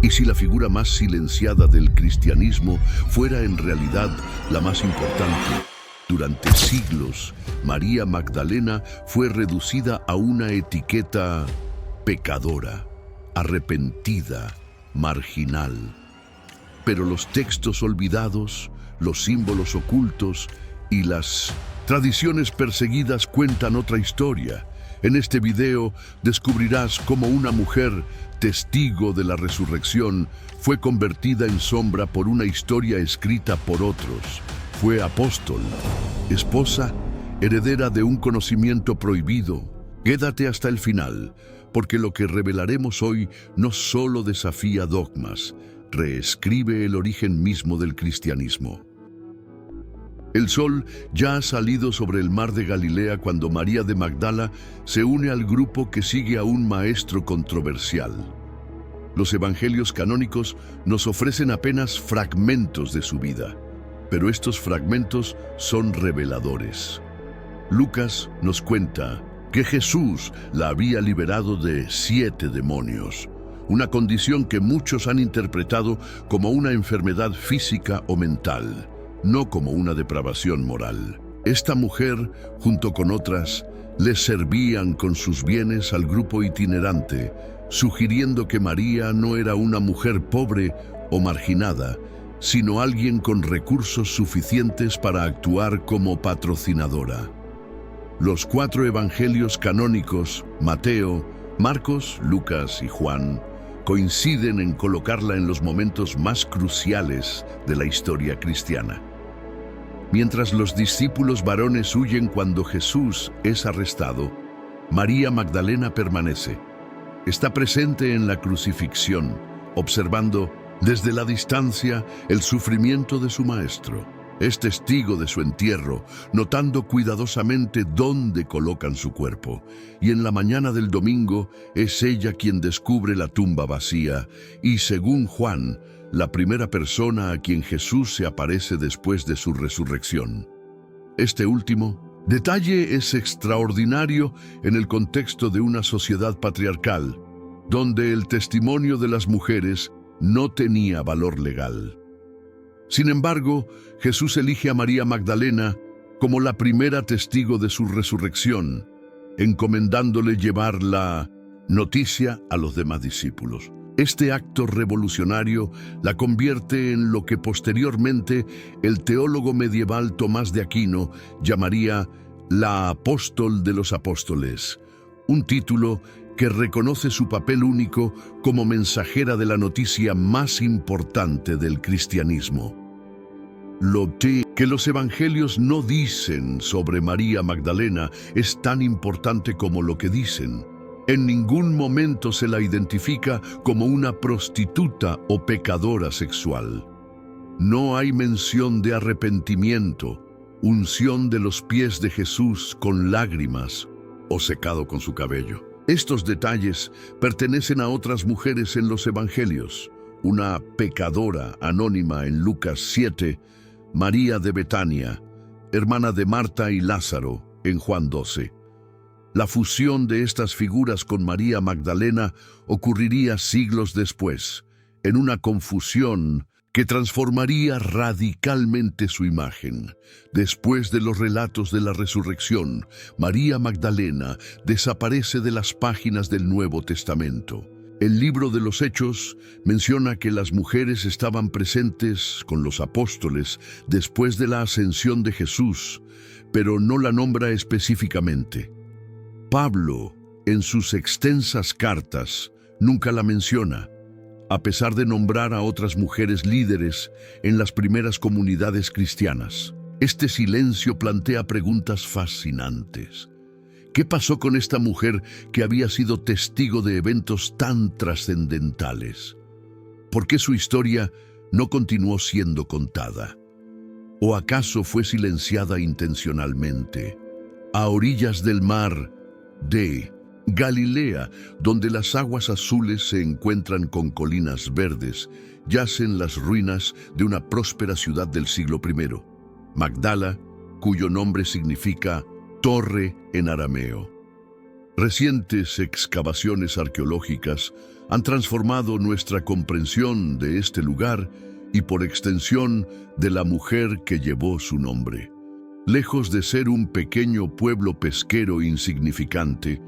Y si la figura más silenciada del cristianismo fuera en realidad la más importante, durante siglos, María Magdalena fue reducida a una etiqueta pecadora, arrepentida, marginal. Pero los textos olvidados, los símbolos ocultos y las tradiciones perseguidas cuentan otra historia. En este video descubrirás cómo una mujer, testigo de la resurrección, fue convertida en sombra por una historia escrita por otros. Fue apóstol, esposa, heredera de un conocimiento prohibido. Quédate hasta el final, porque lo que revelaremos hoy no solo desafía dogmas, reescribe el origen mismo del cristianismo. El sol ya ha salido sobre el mar de Galilea cuando María de Magdala se une al grupo que sigue a un maestro controversial. Los evangelios canónicos nos ofrecen apenas fragmentos de su vida, pero estos fragmentos son reveladores. Lucas nos cuenta que Jesús la había liberado de 7 demonios, una condición que muchos han interpretado como una enfermedad física o mental, no como una depravación moral. Esta mujer, junto con otras, les servían con sus bienes al grupo itinerante, sugiriendo que María no era una mujer pobre o marginada, sino alguien con recursos suficientes para actuar como patrocinadora. Los 4 evangelios canónicos, Mateo, Marcos, Lucas y Juan, coinciden en colocarla en los momentos más cruciales de la historia cristiana. Mientras los discípulos varones huyen cuando Jesús es arrestado, María Magdalena permanece. Está presente en la crucifixión, observando desde la distancia el sufrimiento de su maestro. Es testigo de su entierro, notando cuidadosamente dónde colocan su cuerpo. Y en la mañana del domingo es ella quien descubre la tumba vacía y, según Juan, la primera persona a quien Jesús se aparece después de su resurrección. Este último detalle es extraordinario en el contexto de una sociedad patriarcal, donde el testimonio de las mujeres no tenía valor legal. Sin embargo, Jesús elige a María Magdalena como la primera testigo de su resurrección, encomendándole llevar la noticia a los demás discípulos. Este acto revolucionario la convierte en lo que posteriormente el teólogo medieval Tomás de Aquino llamaría la apóstol de los apóstoles, un título que reconoce su papel único como mensajera de la noticia más importante del cristianismo. Lo que los evangelios no dicen sobre María Magdalena es tan importante como lo que dicen. En ningún momento se la identifica como una prostituta o pecadora sexual. No hay mención de arrepentimiento, unción de los pies de Jesús con lágrimas o secado con su cabello. Estos detalles pertenecen a otras mujeres en los evangelios. Una pecadora anónima en Lucas 7, María de Betania, hermana de Marta y Lázaro en Juan 12. La fusión de estas figuras con María Magdalena ocurriría siglos después, en una confusión que transformaría radicalmente su imagen. Después de los relatos de la resurrección, María Magdalena desaparece de las páginas del Nuevo Testamento. El libro de los Hechos menciona que las mujeres estaban presentes con los apóstoles después de la ascensión de Jesús, pero no la nombra específicamente. Pablo, en sus extensas cartas, nunca la menciona, a pesar de nombrar a otras mujeres líderes en las primeras comunidades cristianas. Este silencio plantea preguntas fascinantes. ¿Qué pasó con esta mujer que había sido testigo de eventos tan trascendentales? ¿Por qué su historia no continuó siendo contada? ¿O acaso fue silenciada intencionalmente? A orillas del mar de Galilea, donde las aguas azules se encuentran con colinas verdes, yacen las ruinas de una próspera ciudad del siglo I, Magdala, cuyo nombre significa torre en arameo. Recientes excavaciones arqueológicas han transformado nuestra comprensión de este lugar y por extensión de la mujer que llevó su nombre. Lejos de ser un pequeño pueblo pesquero insignificante,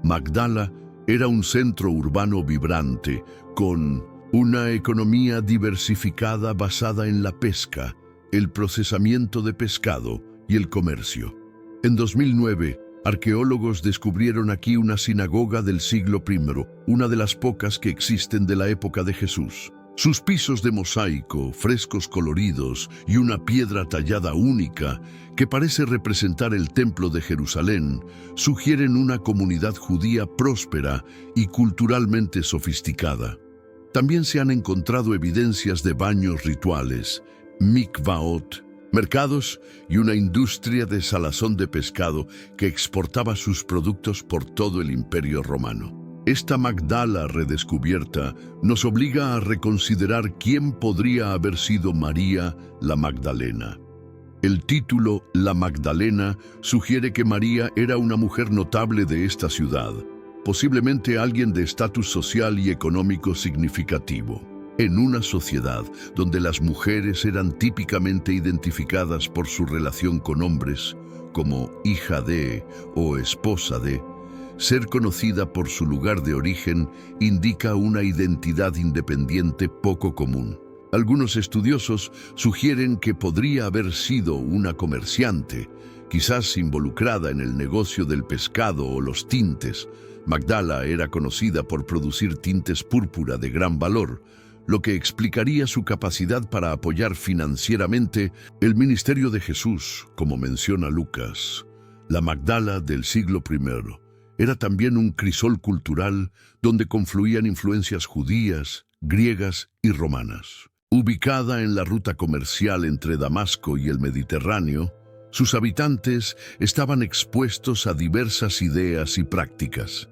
Magdala era un centro urbano vibrante, con una economía diversificada basada en la pesca, el procesamiento de pescado y el comercio. En 2009, arqueólogos descubrieron aquí una sinagoga del siglo I, una de las pocas que existen de la época de Jesús. Sus pisos de mosaico, frescos coloridos y una piedra tallada única, que parece representar el Templo de Jerusalén, sugieren una comunidad judía próspera y culturalmente sofisticada. También se han encontrado evidencias de baños rituales, mikvaot, mercados y una industria de salazón de pescado que exportaba sus productos por todo el Imperio Romano. Esta Magdala redescubierta nos obliga a reconsiderar quién podría haber sido María la Magdalena. El título La Magdalena sugiere que María era una mujer notable de esta ciudad, posiblemente alguien de estatus social y económico significativo. En una sociedad donde las mujeres eran típicamente identificadas por su relación con hombres, como hija de o esposa de, ser conocida por su lugar de origen indica una identidad independiente poco común. Algunos estudiosos sugieren que podría haber sido una comerciante, quizás involucrada en el negocio del pescado o los tintes. Magdala era conocida por producir tintes púrpura de gran valor, lo que explicaría su capacidad para apoyar financieramente el ministerio de Jesús, como menciona Lucas. La Magdala del siglo I era también un crisol cultural donde confluían influencias judías, griegas y romanas. Ubicada en la ruta comercial entre Damasco y el Mediterráneo, sus habitantes estaban expuestos a diversas ideas y prácticas.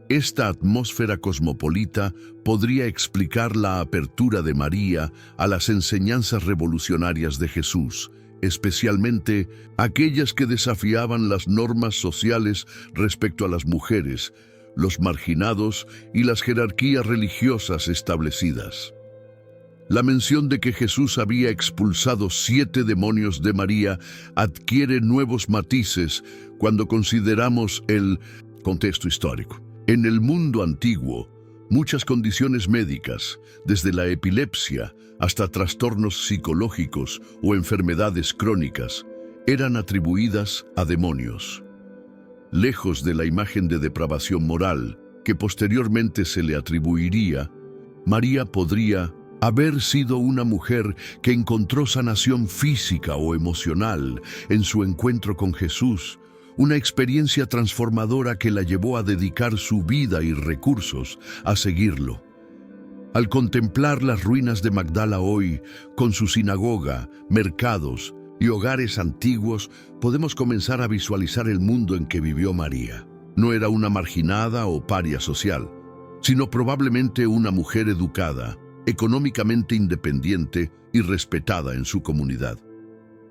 Esta atmósfera cosmopolita podría explicar la apertura de María a las enseñanzas revolucionarias de Jesús, especialmente aquellas que desafiaban las normas sociales respecto a las mujeres, los marginados y las jerarquías religiosas establecidas. La mención de que Jesús había expulsado 7 demonios de María adquiere nuevos matices cuando consideramos el contexto histórico. En el mundo antiguo, muchas condiciones médicas, desde la epilepsia hasta trastornos psicológicos o enfermedades crónicas, eran atribuidas a demonios. Lejos de la imagen de depravación moral que posteriormente se le atribuiría, María podría haber sido una mujer que encontró sanación física o emocional en su encuentro con Jesús, una experiencia transformadora que la llevó a dedicar su vida y recursos a seguirlo. Al contemplar las ruinas de Magdala hoy, con su sinagoga, mercados y hogares antiguos, podemos comenzar a visualizar el mundo en que vivió María. No era una marginada o paria social, sino probablemente una mujer educada, económicamente independiente y respetada en su comunidad.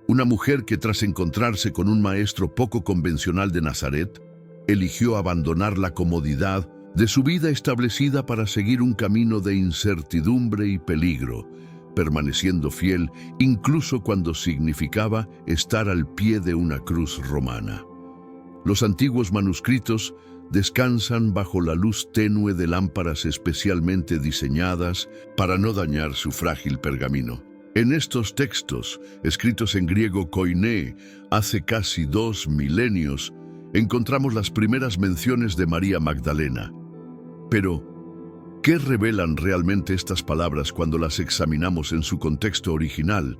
Una mujer que tras encontrarse con un maestro poco convencional de Nazaret, eligió abandonar la comodidad de su vida establecida para seguir un camino de incertidumbre y peligro, permaneciendo fiel incluso cuando significaba estar al pie de una cruz romana. Los antiguos manuscritos descansan bajo la luz tenue de lámparas especialmente diseñadas para no dañar su frágil pergamino. En estos textos, escritos en griego koiné hace casi 2 milenios, encontramos las primeras menciones de María Magdalena. Pero, ¿qué revelan realmente estas palabras cuando las examinamos en su contexto original,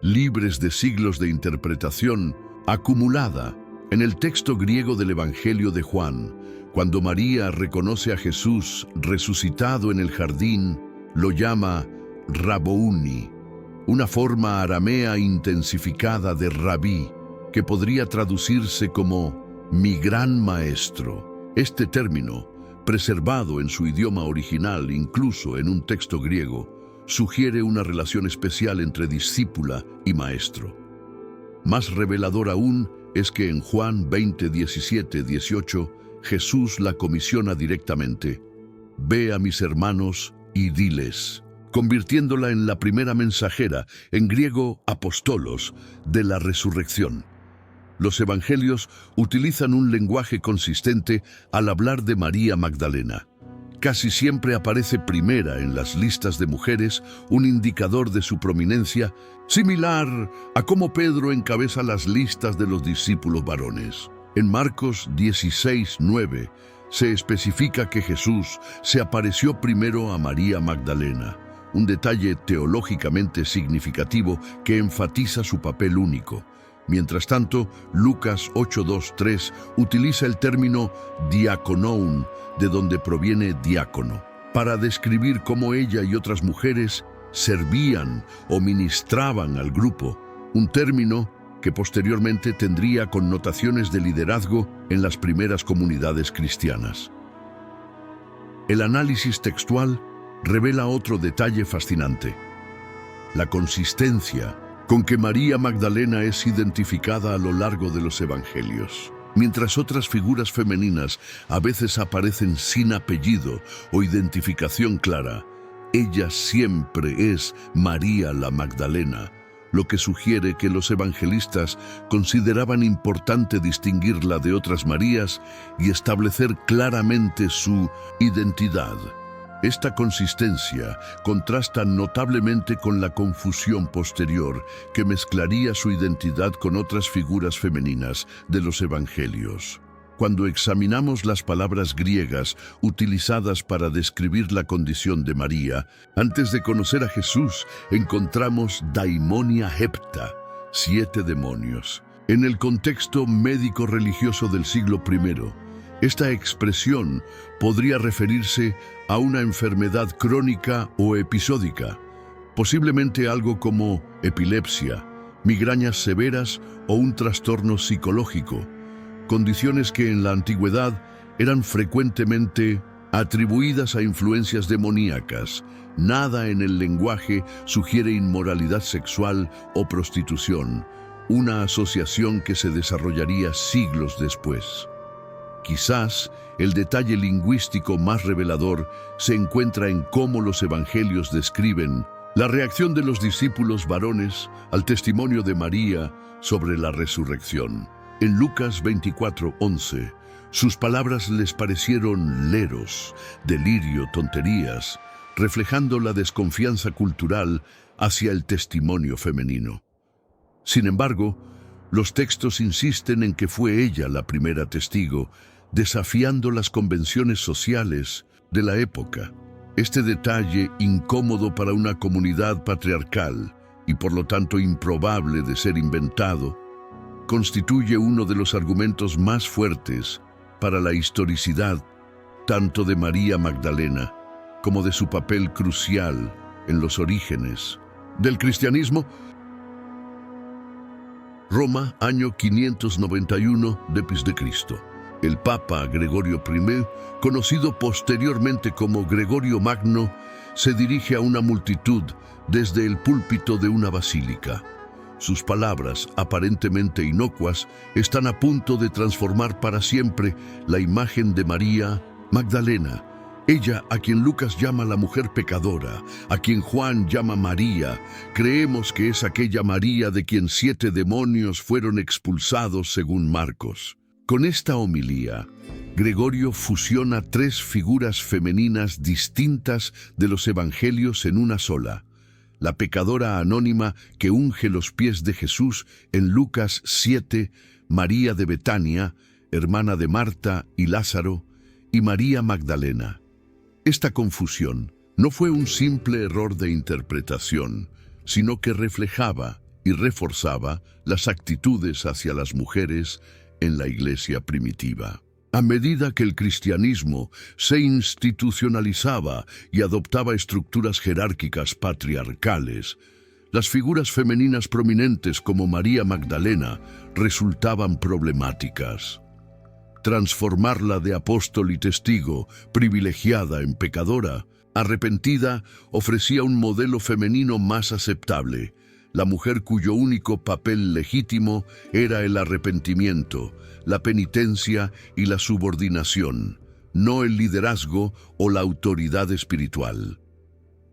libres de siglos de interpretación acumulada? En el texto griego del Evangelio de Juan, cuando María reconoce a Jesús resucitado en el jardín, lo llama Rabouni, una forma aramea intensificada de rabí, que podría traducirse como mi gran maestro. Este término, preservado en su idioma original, incluso en un texto griego, sugiere una relación especial entre discípula y maestro. Más revelador aún es que en Juan 20, 17, 18, Jesús la comisiona directamente: «Ve a mis hermanos y diles», convirtiéndola en la primera mensajera, en griego apostolos, de la resurrección. Los evangelios utilizan un lenguaje consistente al hablar de María Magdalena. Casi siempre aparece primera en las listas de mujeres, un indicador de su prominencia, similar a cómo Pedro encabeza las listas de los discípulos varones. En Marcos 16:9 se especifica que Jesús se apareció primero a María Magdalena, un detalle teológicamente significativo que enfatiza su papel único. Mientras tanto, Lucas 8:2-3 utiliza el término diakonon, de donde proviene diácono, para describir cómo ella y otras mujeres servían o ministraban al grupo, un término que posteriormente tendría connotaciones de liderazgo en las primeras comunidades cristianas. El análisis textual revela otro detalle fascinante: la consistencia con que María Magdalena es identificada a lo largo de los evangelios. Mientras otras figuras femeninas a veces aparecen sin apellido o identificación clara, ella siempre es María la Magdalena, lo que sugiere que los evangelistas consideraban importante distinguirla de otras Marías y establecer claramente su identidad. Esta consistencia contrasta notablemente con la confusión posterior que mezclaría su identidad con otras figuras femeninas de los evangelios. Cuando examinamos las palabras griegas utilizadas para describir la condición de María, antes de conocer a Jesús, encontramos daimonia hepta, 7 demonios. En el contexto médico-religioso del siglo I, esta expresión podría referirse a una enfermedad crónica o episódica, posiblemente algo como epilepsia, migrañas severas o un trastorno psicológico, condiciones que en la antigüedad eran frecuentemente atribuidas a influencias demoníacas. Nada en el lenguaje sugiere inmoralidad sexual o prostitución, una asociación que se desarrollaría siglos después. Quizás el detalle lingüístico más revelador se encuentra en cómo los evangelios describen la reacción de los discípulos varones al testimonio de María sobre la resurrección. En Lucas 24:11, sus palabras les parecieron leros, delirio, tonterías, reflejando la desconfianza cultural hacia el testimonio femenino. Sin embargo, los textos insisten en que fue ella la primera testigo, desafiando las convenciones sociales de la época. Este detalle, incómodo para una comunidad patriarcal y por lo tanto improbable de ser inventado, constituye uno de los argumentos más fuertes para la historicidad tanto de María Magdalena como de su papel crucial en los orígenes del cristianismo. Roma, año 591 d.C. El Papa Gregorio I, conocido posteriormente como Gregorio Magno, se dirige a una multitud desde el púlpito de una basílica. Sus palabras, aparentemente inocuas, están a punto de transformar para siempre la imagen de María Magdalena, ella a quien Lucas llama la mujer pecadora, a quien Juan llama María. Creemos que es aquella María de quien 7 demonios fueron expulsados según Marcos. Con esta homilía, Gregorio fusiona 3 figuras femeninas distintas de los evangelios en una sola: la pecadora anónima que unge los pies de Jesús en Lucas 7, María de Betania, hermana de Marta y Lázaro, y María Magdalena. Esta confusión no fue un simple error de interpretación, sino que reflejaba y reforzaba las actitudes hacia las mujeres en la iglesia primitiva. A medida que el cristianismo se institucionalizaba y adoptaba estructuras jerárquicas patriarcales, las figuras femeninas prominentes como María Magdalena resultaban problemáticas. Transformarla de apóstol y testigo, privilegiada en pecadora, arrepentida, ofrecía un modelo femenino más aceptable. la mujer cuyo único papel legítimo era el arrepentimiento, la penitencia y la subordinación, no el liderazgo o la autoridad espiritual.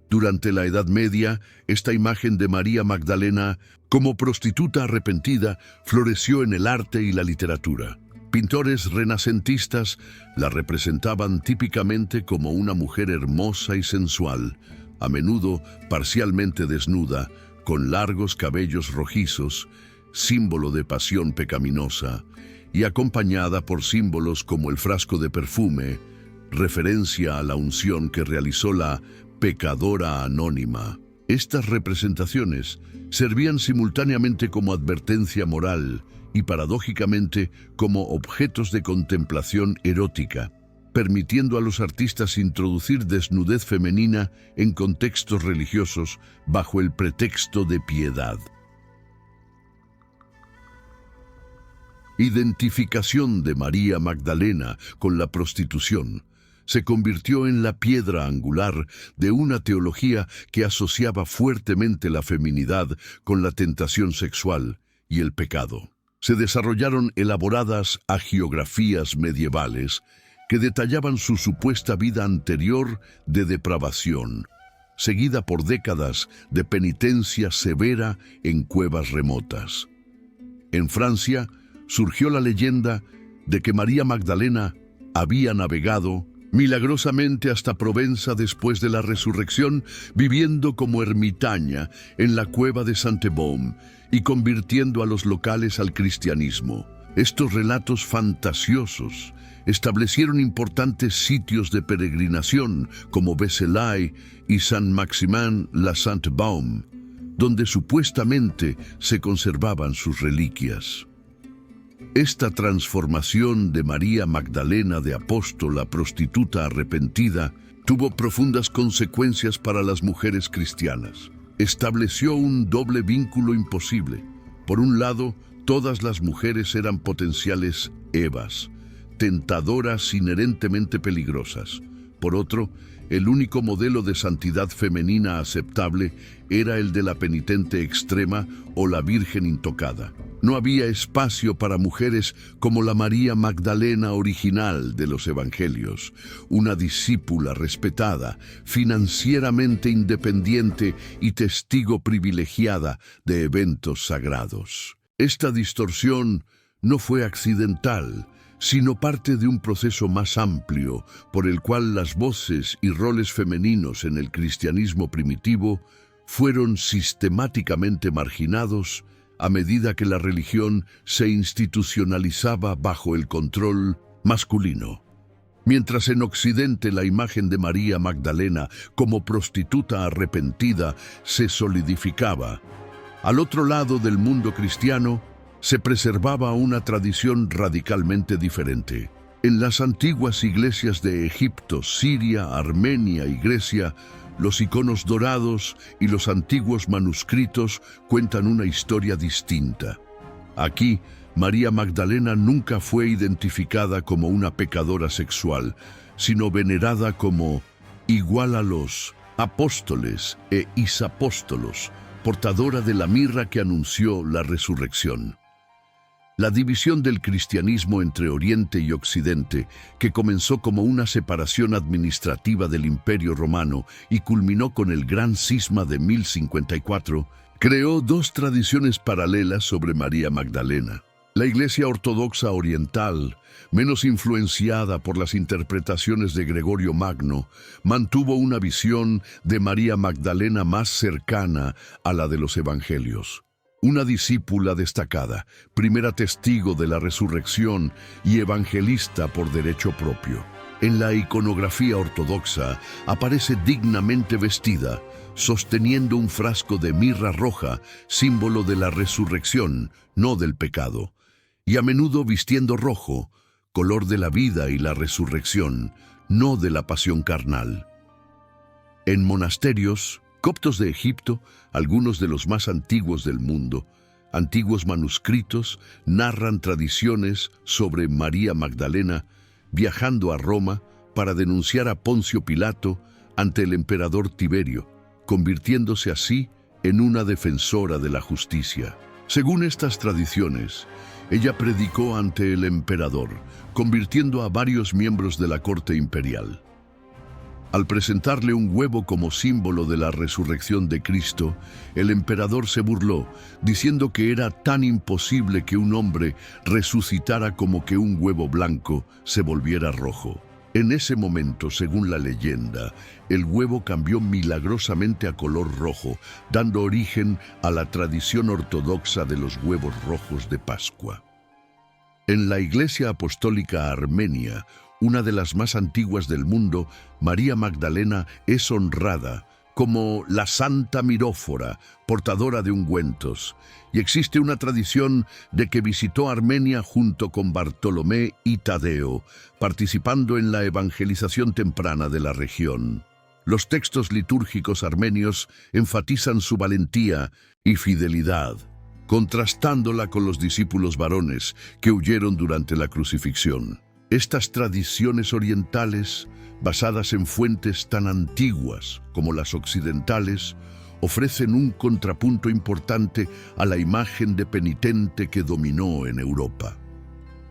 Durante la Edad Media, esta imagen de María Magdalena como prostituta arrepentida floreció en el arte y la literatura. Pintores renacentistas la representaban típicamente como una mujer hermosa y sensual, a menudo parcialmente desnuda, con largos cabellos rojizos, símbolo de pasión pecaminosa, y acompañada por símbolos como el frasco de perfume, referencia a la unción que realizó la pecadora anónima. Estas representaciones servían simultáneamente como advertencia moral y paradójicamente como objetos de contemplación erótica, permitiendo a los artistas introducir desnudez femenina en contextos religiosos bajo el pretexto de piedad. Identificación de María Magdalena con la prostitución se convirtió en la piedra angular de una teología que asociaba fuertemente la feminidad con la tentación sexual y el pecado. Se desarrollaron elaboradas hagiografías medievales que detallaban su supuesta vida anterior de depravación, seguida por décadas de penitencia severa en cuevas remotas. En Francia surgió la leyenda de que María Magdalena había navegado milagrosamente hasta Provenza después de la resurrección, viviendo como ermitaña en la cueva de Saint-Baume y convirtiendo a los locales al cristianismo. Estos relatos fantasiosos establecieron importantes sitios de peregrinación como Vézelay y Saint-Maximin-la-Sainte-Baume, donde supuestamente se conservaban sus reliquias. Esta transformación de María Magdalena de apóstol a prostituta arrepentida tuvo profundas consecuencias para las mujeres cristianas. Estableció un doble vínculo imposible. Por un lado, todas las mujeres eran potenciales Evas, tentadoras inherentemente peligrosas. Por otro, el único modelo de santidad femenina aceptable era el de la penitente extrema o la virgen intocada. No había espacio para mujeres como la María Magdalena original de los Evangelios, una discípula respetada, financieramente independiente y testigo privilegiada de eventos sagrados. Esta distorsión no fue accidental, sino parte de un proceso más amplio por el cual las voces y roles femeninos en el cristianismo primitivo fueron sistemáticamente marginados a medida que la religión se institucionalizaba bajo el control masculino. Mientras en Occidente la imagen de María Magdalena como prostituta arrepentida se solidificaba, al otro lado del mundo cristiano se preservaba una tradición radicalmente diferente. En las antiguas iglesias de Egipto, Siria, Armenia y Grecia, los iconos dorados y los antiguos manuscritos cuentan una historia distinta. Aquí, María Magdalena nunca fue identificada como una pecadora sexual, sino venerada como igual a los apóstoles e isapóstolos, portadora de la mirra que anunció la resurrección. La división del cristianismo entre Oriente y Occidente, que comenzó como una separación administrativa del Imperio Romano y culminó con el Gran Cisma de 1054, creó dos tradiciones paralelas sobre María Magdalena. La Iglesia Ortodoxa Oriental, menos influenciada por las interpretaciones de Gregorio Magno, mantuvo una visión de María Magdalena más cercana a la de los Evangelios. Una discípula destacada, primera testigo de la resurrección y evangelista por derecho propio. En la iconografía ortodoxa aparece dignamente vestida, sosteniendo un frasco de mirra roja, símbolo de la resurrección, no del pecado, y a menudo vistiendo rojo, color de la vida y la resurrección, no de la pasión carnal. En monasterios coptos de Egipto, algunos de los más antiguos del mundo, antiguos manuscritos narran tradiciones sobre María Magdalena viajando a Roma para denunciar a Poncio Pilato ante el emperador Tiberio, convirtiéndose así en una defensora de la justicia. Según estas tradiciones, ella predicó ante el emperador, convirtiendo a varios miembros de la corte imperial. Al presentarle un huevo como símbolo de la resurrección de Cristo, el emperador se burló, diciendo que era tan imposible que un hombre resucitara como que un huevo blanco se volviera rojo. En ese momento, según la leyenda, el huevo cambió milagrosamente a color rojo, dando origen a la tradición ortodoxa de los huevos rojos de Pascua. En la Iglesia Apostólica Armenia, una de las más antiguas del mundo, María Magdalena es honrada como la Santa Mirófora, portadora de ungüentos, y existe una tradición de que visitó Armenia junto con Bartolomé y Tadeo, participando en la evangelización temprana de la región. Los textos litúrgicos armenios enfatizan su valentía y fidelidad, contrastándola con los discípulos varones que huyeron durante la crucifixión. Estas tradiciones orientales, basadas en fuentes tan antiguas como las occidentales, ofrecen un contrapunto importante a la imagen de penitente que dominó en Europa.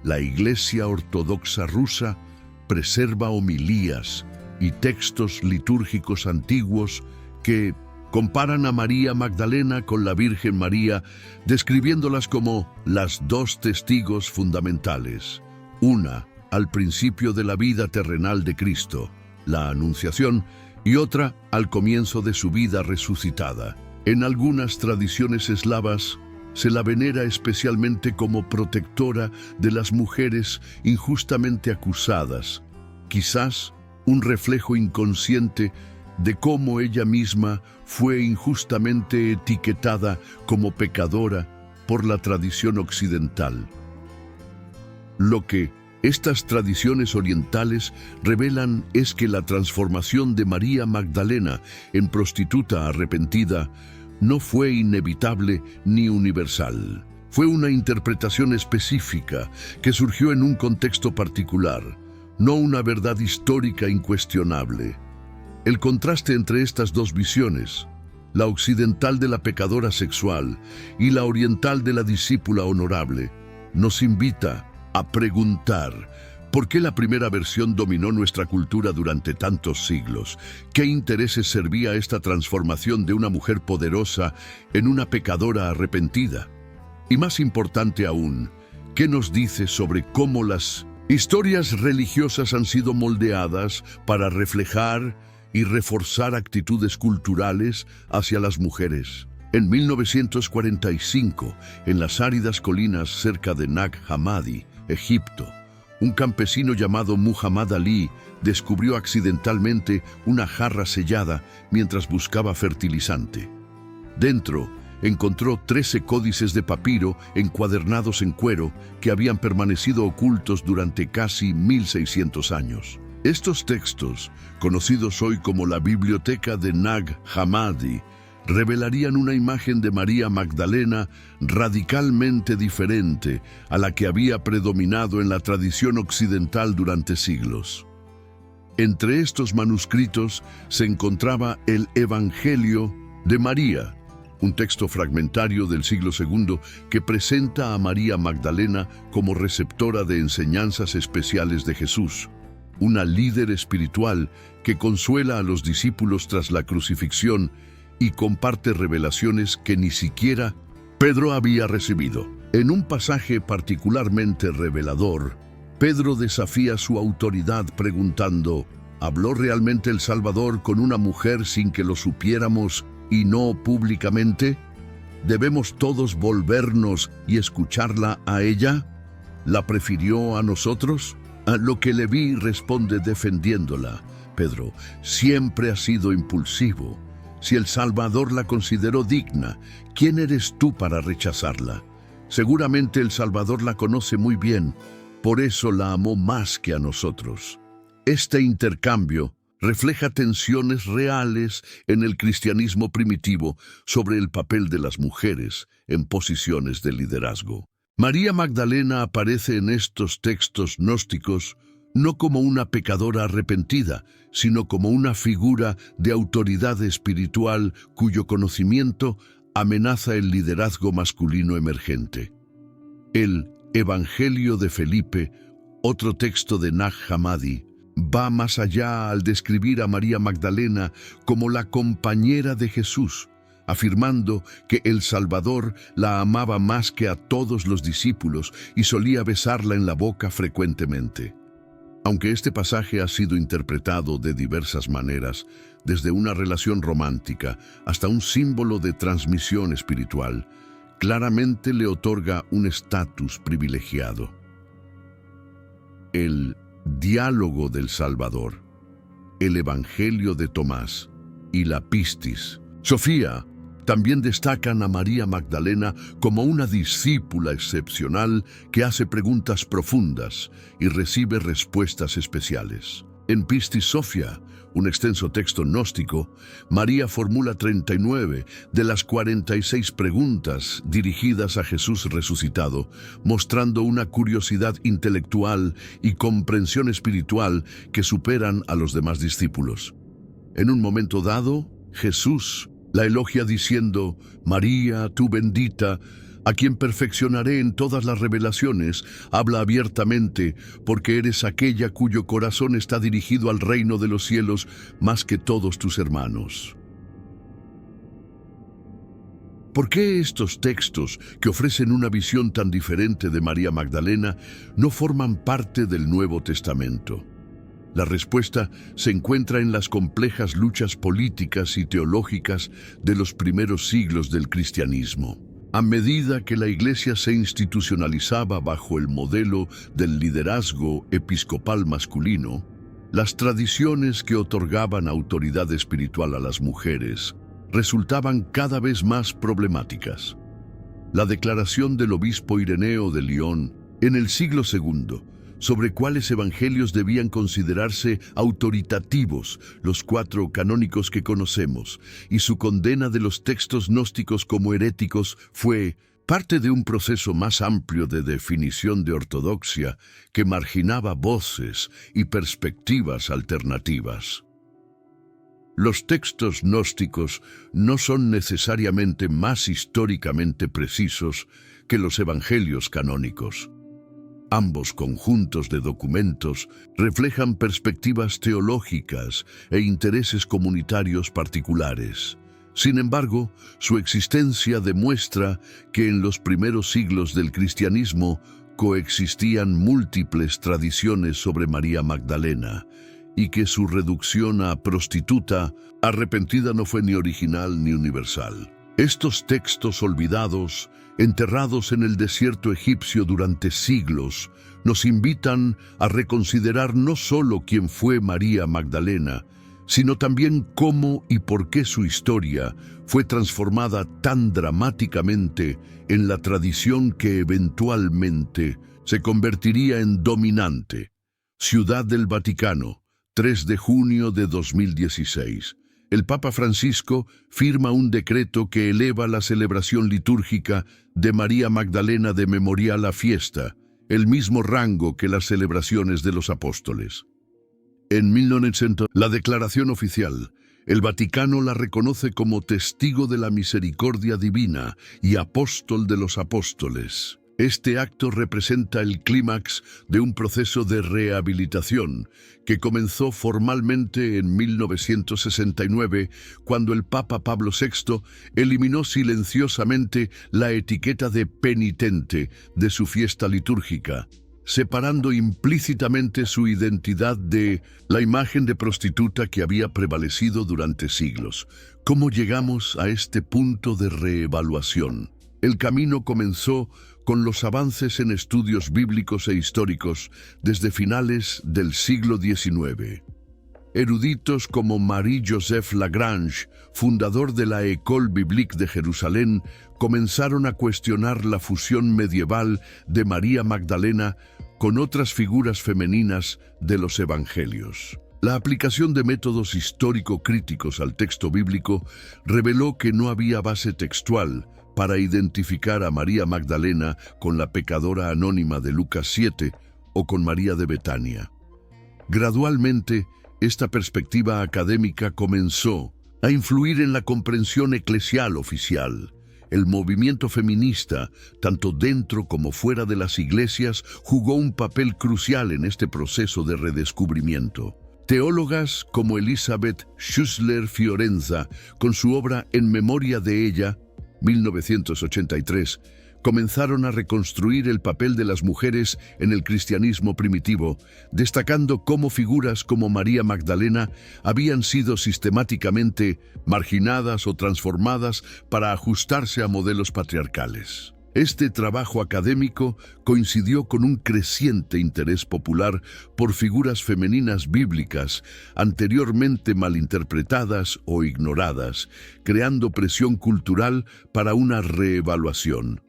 La Iglesia Ortodoxa rusa preserva homilías y textos litúrgicos antiguos que comparan a María Magdalena con la Virgen María, describiéndolas como las dos testigos fundamentales, una al principio de la vida terrenal de Cristo, la Anunciación, y otra al comienzo de su vida resucitada. En algunas tradiciones eslavas se la venera especialmente como protectora de las mujeres injustamente acusadas, quizás un reflejo inconsciente de cómo ella misma fue injustamente etiquetada como pecadora por la tradición occidental. Lo que estas tradiciones orientales revelan es que la transformación de María Magdalena en prostituta arrepentida no fue inevitable ni universal. Fue una interpretación específica que surgió en un contexto particular, no una verdad histórica incuestionable. El contraste entre estas dos visiones, la occidental de la pecadora sexual y la oriental de la discípula honorable, nos invita a preguntar por qué la primera versión dominó nuestra cultura durante tantos siglos. ¿Qué intereses servía esta transformación de una mujer poderosa en una pecadora arrepentida? Y más importante aún, ¿qué nos dice sobre cómo las historias religiosas han sido moldeadas para reflejar y reforzar actitudes culturales hacia las mujeres? En 1945, en las áridas colinas cerca de Nag Hammadi, Egipto, un campesino llamado Muhammad Ali descubrió accidentalmente una jarra sellada mientras buscaba fertilizante. Dentro, encontró 13 códices de papiro encuadernados en cuero que habían permanecido ocultos durante casi 1600 años. Estos textos, conocidos hoy como la Biblioteca de Nag Hammadi, revelarían una imagen de María Magdalena radicalmente diferente a la que había predominado en la tradición occidental durante siglos. Entre estos manuscritos se encontraba el Evangelio de María, un texto fragmentario del siglo II que presenta a María Magdalena como receptora de enseñanzas especiales de Jesús, una líder espiritual que consuela a los discípulos tras la crucifixión y comparte revelaciones que ni siquiera Pedro había recibido. En un pasaje particularmente revelador, Pedro desafía su autoridad preguntando: ¿habló realmente el Salvador con una mujer sin que lo supiéramos y no públicamente? ¿Debemos todos volvernos y escucharla a ella? ¿La prefirió a nosotros? A lo que Leví responde defendiéndola: Pedro, siempre ha sido impulsivo. Si el Salvador la consideró digna, ¿quién eres tú para rechazarla? Seguramente el Salvador la conoce muy bien, por eso la amó más que a nosotros. Este intercambio refleja tensiones reales en el cristianismo primitivo sobre el papel de las mujeres en posiciones de liderazgo. María Magdalena aparece en estos textos gnósticos no como una pecadora arrepentida, sino como una figura de autoridad espiritual cuyo conocimiento amenaza el liderazgo masculino emergente. El Evangelio de Felipe, otro texto de Nag Hammadi, va más allá al describir a María Magdalena como la compañera de Jesús, afirmando que el Salvador la amaba más que a todos los discípulos y solía besarla en la boca frecuentemente. Aunque este pasaje ha sido interpretado de diversas maneras, desde una relación romántica hasta un símbolo de transmisión espiritual, claramente le otorga un estatus privilegiado. El diálogo del Salvador, el Evangelio de Tomás y la Pistis Sofía también destacan a María Magdalena como una discípula excepcional que hace preguntas profundas y recibe respuestas especiales. En Pistis Sophia, un extenso texto gnóstico, María formula 39 de las 46 preguntas dirigidas a Jesús resucitado, mostrando una curiosidad intelectual y comprensión espiritual que superan a los demás discípulos. En un momento dado, Jesús la elogia diciendo: María, tú bendita, a quien perfeccionaré en todas las revelaciones, habla abiertamente, porque eres aquella cuyo corazón está dirigido al reino de los cielos más que todos tus hermanos. ¿Por qué estos textos, que ofrecen una visión tan diferente de María Magdalena, no forman parte del Nuevo Testamento? La respuesta se encuentra en las complejas luchas políticas y teológicas de los primeros siglos del cristianismo. A medida que la Iglesia se institucionalizaba bajo el modelo del liderazgo episcopal masculino, las tradiciones que otorgaban autoridad espiritual a las mujeres resultaban cada vez más problemáticas. La declaración del obispo Ireneo de León en el siglo II sobre cuáles evangelios debían considerarse autoritativos, los 4 canónicos que conocemos, y su condena de los textos gnósticos como heréticos fue parte de un proceso más amplio de definición de ortodoxia que marginaba voces y perspectivas alternativas. Los textos gnósticos no son necesariamente más históricamente precisos que los evangelios canónicos. Ambos conjuntos de documentos reflejan perspectivas teológicas e intereses comunitarios particulares. Sin embargo, su existencia demuestra que en los primeros siglos del cristianismo coexistían múltiples tradiciones sobre María Magdalena, y que su reducción a prostituta arrepentida no fue ni original ni universal. Estos textos olvidados, enterrados en el desierto egipcio durante siglos, nos invitan a reconsiderar no solo quién fue María Magdalena, sino también cómo y por qué su historia fue transformada tan dramáticamente en la tradición que eventualmente se convertiría en dominante. Ciudad del Vaticano, 3 de junio de 2016. El Papa Francisco firma un decreto que eleva la celebración litúrgica de María Magdalena de memorial a fiesta, el mismo rango que las celebraciones de los apóstoles. En 1900, la declaración oficial, el Vaticano la reconoce como testigo de la misericordia divina y apóstol de los apóstoles. Este acto representa el clímax de un proceso de rehabilitación que comenzó formalmente en 1969, cuando el Papa Pablo VI eliminó silenciosamente la etiqueta de penitente de su fiesta litúrgica, separando implícitamente su identidad de la imagen de prostituta que había prevalecido durante siglos. ¿Cómo llegamos a este punto de reevaluación? El camino comenzó con los avances en estudios bíblicos e históricos desde finales del siglo XIX. Eruditos como Marie-Joseph Lagrange, fundador de la École Biblique de Jerusalén, comenzaron a cuestionar la fusión medieval de María Magdalena con otras figuras femeninas de los evangelios. La aplicación de métodos histórico-críticos al texto bíblico reveló que no había base textual para identificar a María Magdalena con la pecadora anónima de Lucas 7 o con María de Betania. Gradualmente, esta perspectiva académica comenzó a influir en la comprensión eclesial oficial. El movimiento feminista, tanto dentro como fuera de las iglesias, jugó un papel crucial en este proceso de redescubrimiento. Teólogas como Elizabeth Schussler Fiorenza, con su obra En memoria de ella, 1983, comenzaron a reconstruir el papel de las mujeres en el cristianismo primitivo, destacando cómo figuras como María Magdalena habían sido sistemáticamente marginadas o transformadas para ajustarse a modelos patriarcales. Este trabajo académico coincidió con un creciente interés popular por figuras femeninas bíblicas anteriormente malinterpretadas o ignoradas, creando presión cultural para una reevaluación.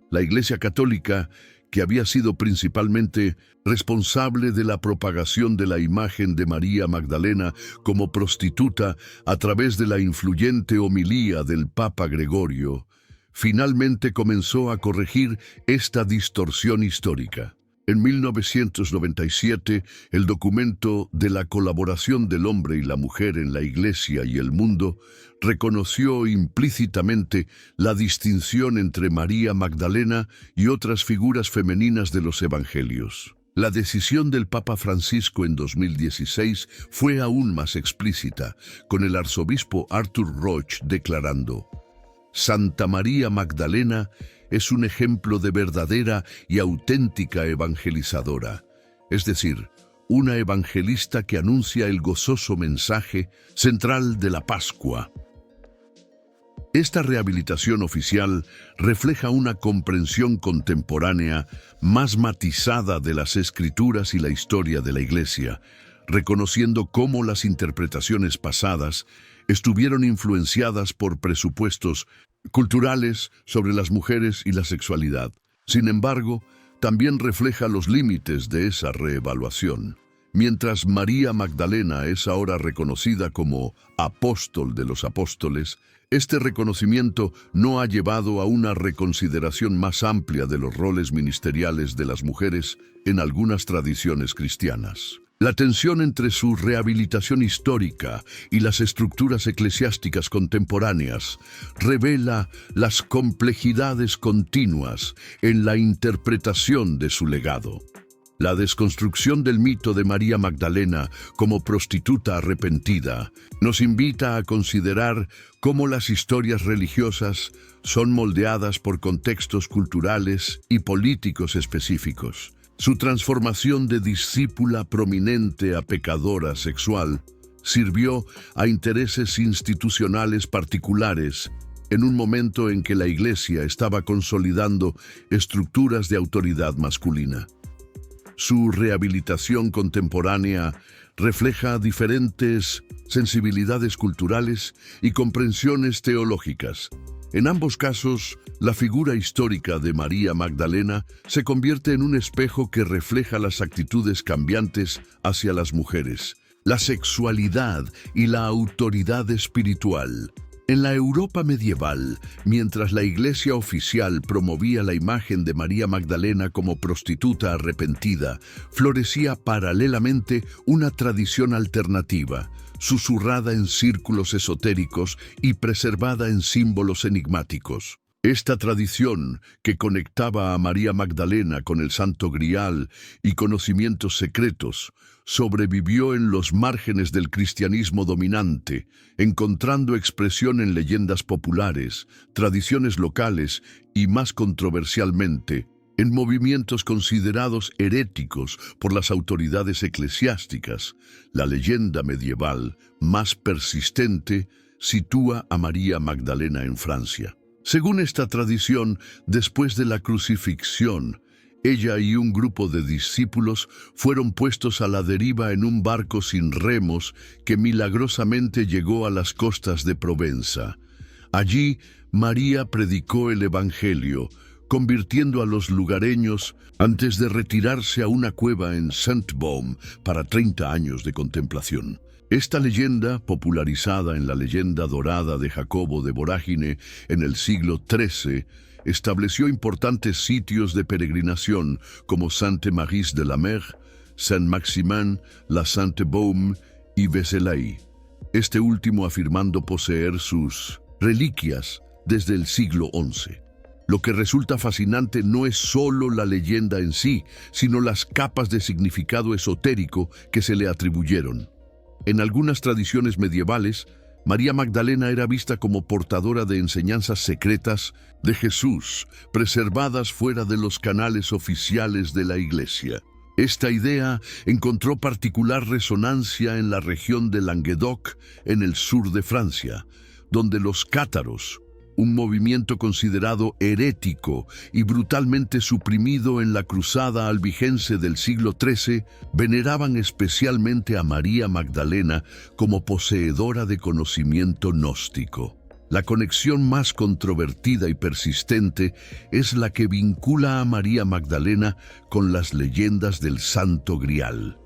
La Iglesia Católica, que había sido principalmente responsable de la propagación de la imagen de María Magdalena como prostituta a través de la influyente homilía del Papa Gregorio, finalmente comenzó a corregir esta distorsión histórica. En 1997, el documento de la colaboración del hombre y la mujer en la Iglesia y el mundo reconoció implícitamente la distinción entre María Magdalena y otras figuras femeninas de los Evangelios. La decisión del Papa Francisco en 2016 fue aún más explícita, con el arzobispo Arthur Roche declarando: Santa María Magdalena es un ejemplo de verdadera y auténtica evangelizadora, es decir, una evangelista que anuncia el gozoso mensaje central de la Pascua. Esta rehabilitación oficial refleja una comprensión contemporánea más matizada de las Escrituras y la historia de la Iglesia, reconociendo cómo las interpretaciones pasadas estuvieron influenciadas por presupuestos culturales sobre las mujeres y la sexualidad. Sin embargo, también refleja los límites de esa reevaluación. Mientras María Magdalena es ahora reconocida como apóstol de los apóstoles, este reconocimiento no ha llevado a una reconsideración más amplia de los roles ministeriales de las mujeres en algunas tradiciones cristianas. La tensión entre su rehabilitación histórica y las estructuras eclesiásticas contemporáneas revela las complejidades continuas en la interpretación de su legado. La desconstrucción del mito de María Magdalena como prostituta arrepentida nos invita a considerar cómo las historias religiosas son moldeadas por contextos culturales y políticos específicos. Su transformación de discípula prominente a pecadora sexual sirvió a intereses institucionales particulares en un momento en que la Iglesia estaba consolidando estructuras de autoridad masculina. Su rehabilitación contemporánea refleja diferentes sensibilidades culturales y comprensiones teológicas. En ambos casos, la figura histórica de María Magdalena se convierte en un espejo que refleja las actitudes cambiantes hacia las mujeres, la sexualidad y la autoridad espiritual. En la Europa medieval, mientras la Iglesia oficial promovía la imagen de María Magdalena como prostituta arrepentida, florecía paralelamente una tradición alternativa, susurrada en círculos esotéricos y preservada en símbolos enigmáticos. Esta tradición, que conectaba a María Magdalena con el Santo Grial y conocimientos secretos, sobrevivió en los márgenes del cristianismo dominante, encontrando expresión en leyendas populares, tradiciones locales y, más controversialmente, en movimientos considerados heréticos por las autoridades eclesiásticas. La leyenda medieval más persistente sitúa a María Magdalena en Francia. Según esta tradición, después de la crucifixión, ella y un grupo de discípulos fueron puestos a la deriva en un barco sin remos que milagrosamente llegó a las costas de Provenza. Allí, María predicó el Evangelio, convirtiendo a los lugareños antes de retirarse a una cueva en Saint-Baume para 30 años de contemplación. Esta leyenda, popularizada en la leyenda dorada de Jacobo de Vorágine en el siglo XIII, estableció importantes sitios de peregrinación como Sainte-Marie de la Mer, Saint-Maximin, la Sainte-Baume y Vézelay, este último afirmando poseer sus reliquias desde el siglo XI. Lo que resulta fascinante no es solo la leyenda en sí, sino las capas de significado esotérico que se le atribuyeron. En algunas tradiciones medievales, María Magdalena era vista como portadora de enseñanzas secretas de Jesús, preservadas fuera de los canales oficiales de la Iglesia. Esta idea encontró particular resonancia en la región de Languedoc, en el sur de Francia, donde los cátaros, un movimiento considerado herético y brutalmente suprimido en la cruzada albigense del siglo XIII, veneraban especialmente a María Magdalena como poseedora de conocimiento gnóstico. La conexión más controvertida y persistente es la que vincula a María Magdalena con las leyendas del Santo Grial.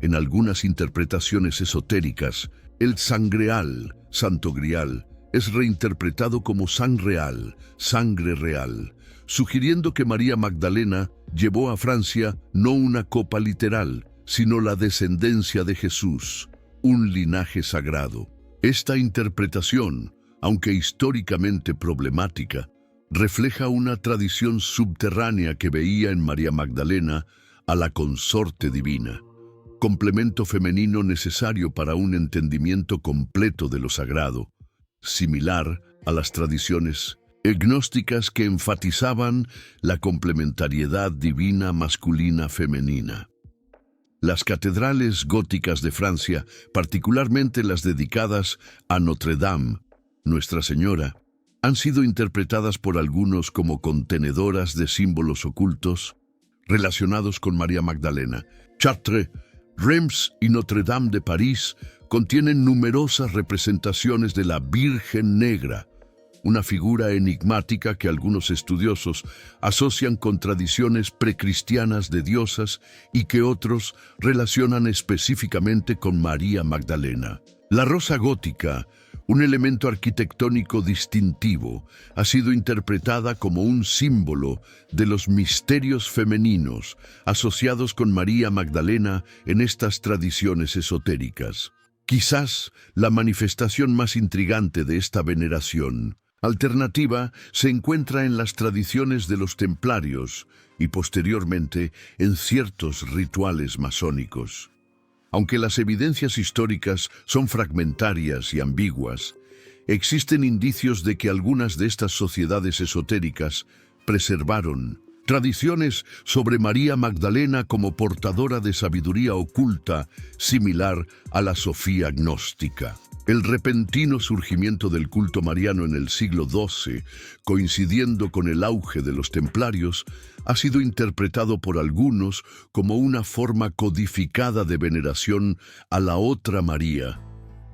En algunas interpretaciones esotéricas, el Sangreal, Santo Grial, es reinterpretado como Sangreal, sangre real, sugiriendo que María Magdalena llevó a Francia no una copa literal, sino la descendencia de Jesús, un linaje sagrado. Esta interpretación, aunque históricamente problemática, refleja una tradición subterránea que veía en María Magdalena a la consorte divina, complemento femenino necesario para un entendimiento completo de lo sagrado, similar a las tradiciones gnósticas que enfatizaban la complementariedad divina masculina-femenina. Las catedrales góticas de Francia, particularmente las dedicadas a Notre Dame, Nuestra Señora, han sido interpretadas por algunos como contenedoras de símbolos ocultos relacionados con María Magdalena. Chartres, Reims y Notre Dame de París contienen numerosas representaciones de la Virgen Negra, una figura enigmática que algunos estudiosos asocian con tradiciones precristianas de diosas y que otros relacionan específicamente con María Magdalena. La rosa gótica, un elemento arquitectónico distintivo, ha sido interpretada como un símbolo de los misterios femeninos asociados con María Magdalena en estas tradiciones esotéricas. Quizás la manifestación más intrigante de esta veneración alternativa se encuentra en las tradiciones de los templarios y posteriormente en ciertos rituales masónicos. Aunque las evidencias históricas son fragmentarias y ambiguas, existen indicios de que algunas de estas sociedades esotéricas preservaron tradiciones sobre María Magdalena como portadora de sabiduría oculta, similar a la Sofía gnóstica. El repentino surgimiento del culto mariano en el siglo XII, coincidiendo con el auge de los templarios, ha sido interpretado por algunos como una forma codificada de veneración a la otra María,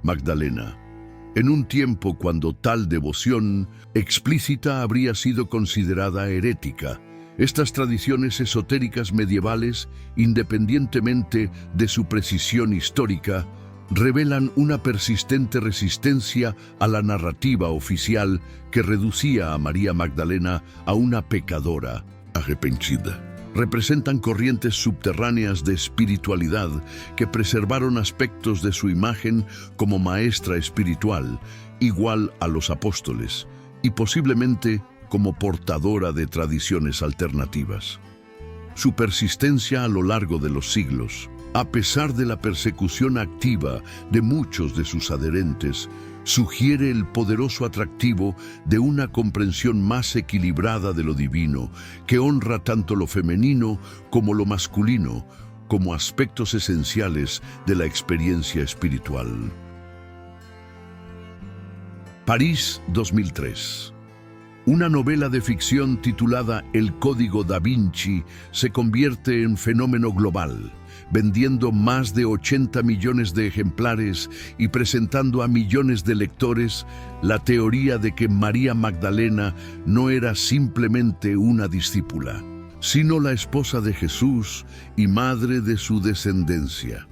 Magdalena, en un tiempo cuando tal devoción explícita habría sido considerada herética. Estas tradiciones esotéricas medievales, independientemente de su precisión histórica, revelan una persistente resistencia a la narrativa oficial que reducía a María Magdalena a una pecadora arrepentida. Representan corrientes subterráneas de espiritualidad que preservaron aspectos de su imagen como maestra espiritual, igual a los apóstoles, y posiblemente como portadora de tradiciones alternativas. Su persistencia a lo largo de los siglos, a pesar de la persecución activa de muchos de sus adherentes, sugiere el poderoso atractivo de una comprensión más equilibrada de lo divino, que honra tanto lo femenino como lo masculino, como aspectos esenciales de la experiencia espiritual. París, 2003. Una novela de ficción titulada El Código da Vinci se convierte en fenómeno global, vendiendo más de 80 millones de ejemplares y presentando a millones de lectores la teoría de que María Magdalena no era simplemente una discípula, sino la esposa de Jesús y madre de su descendencia.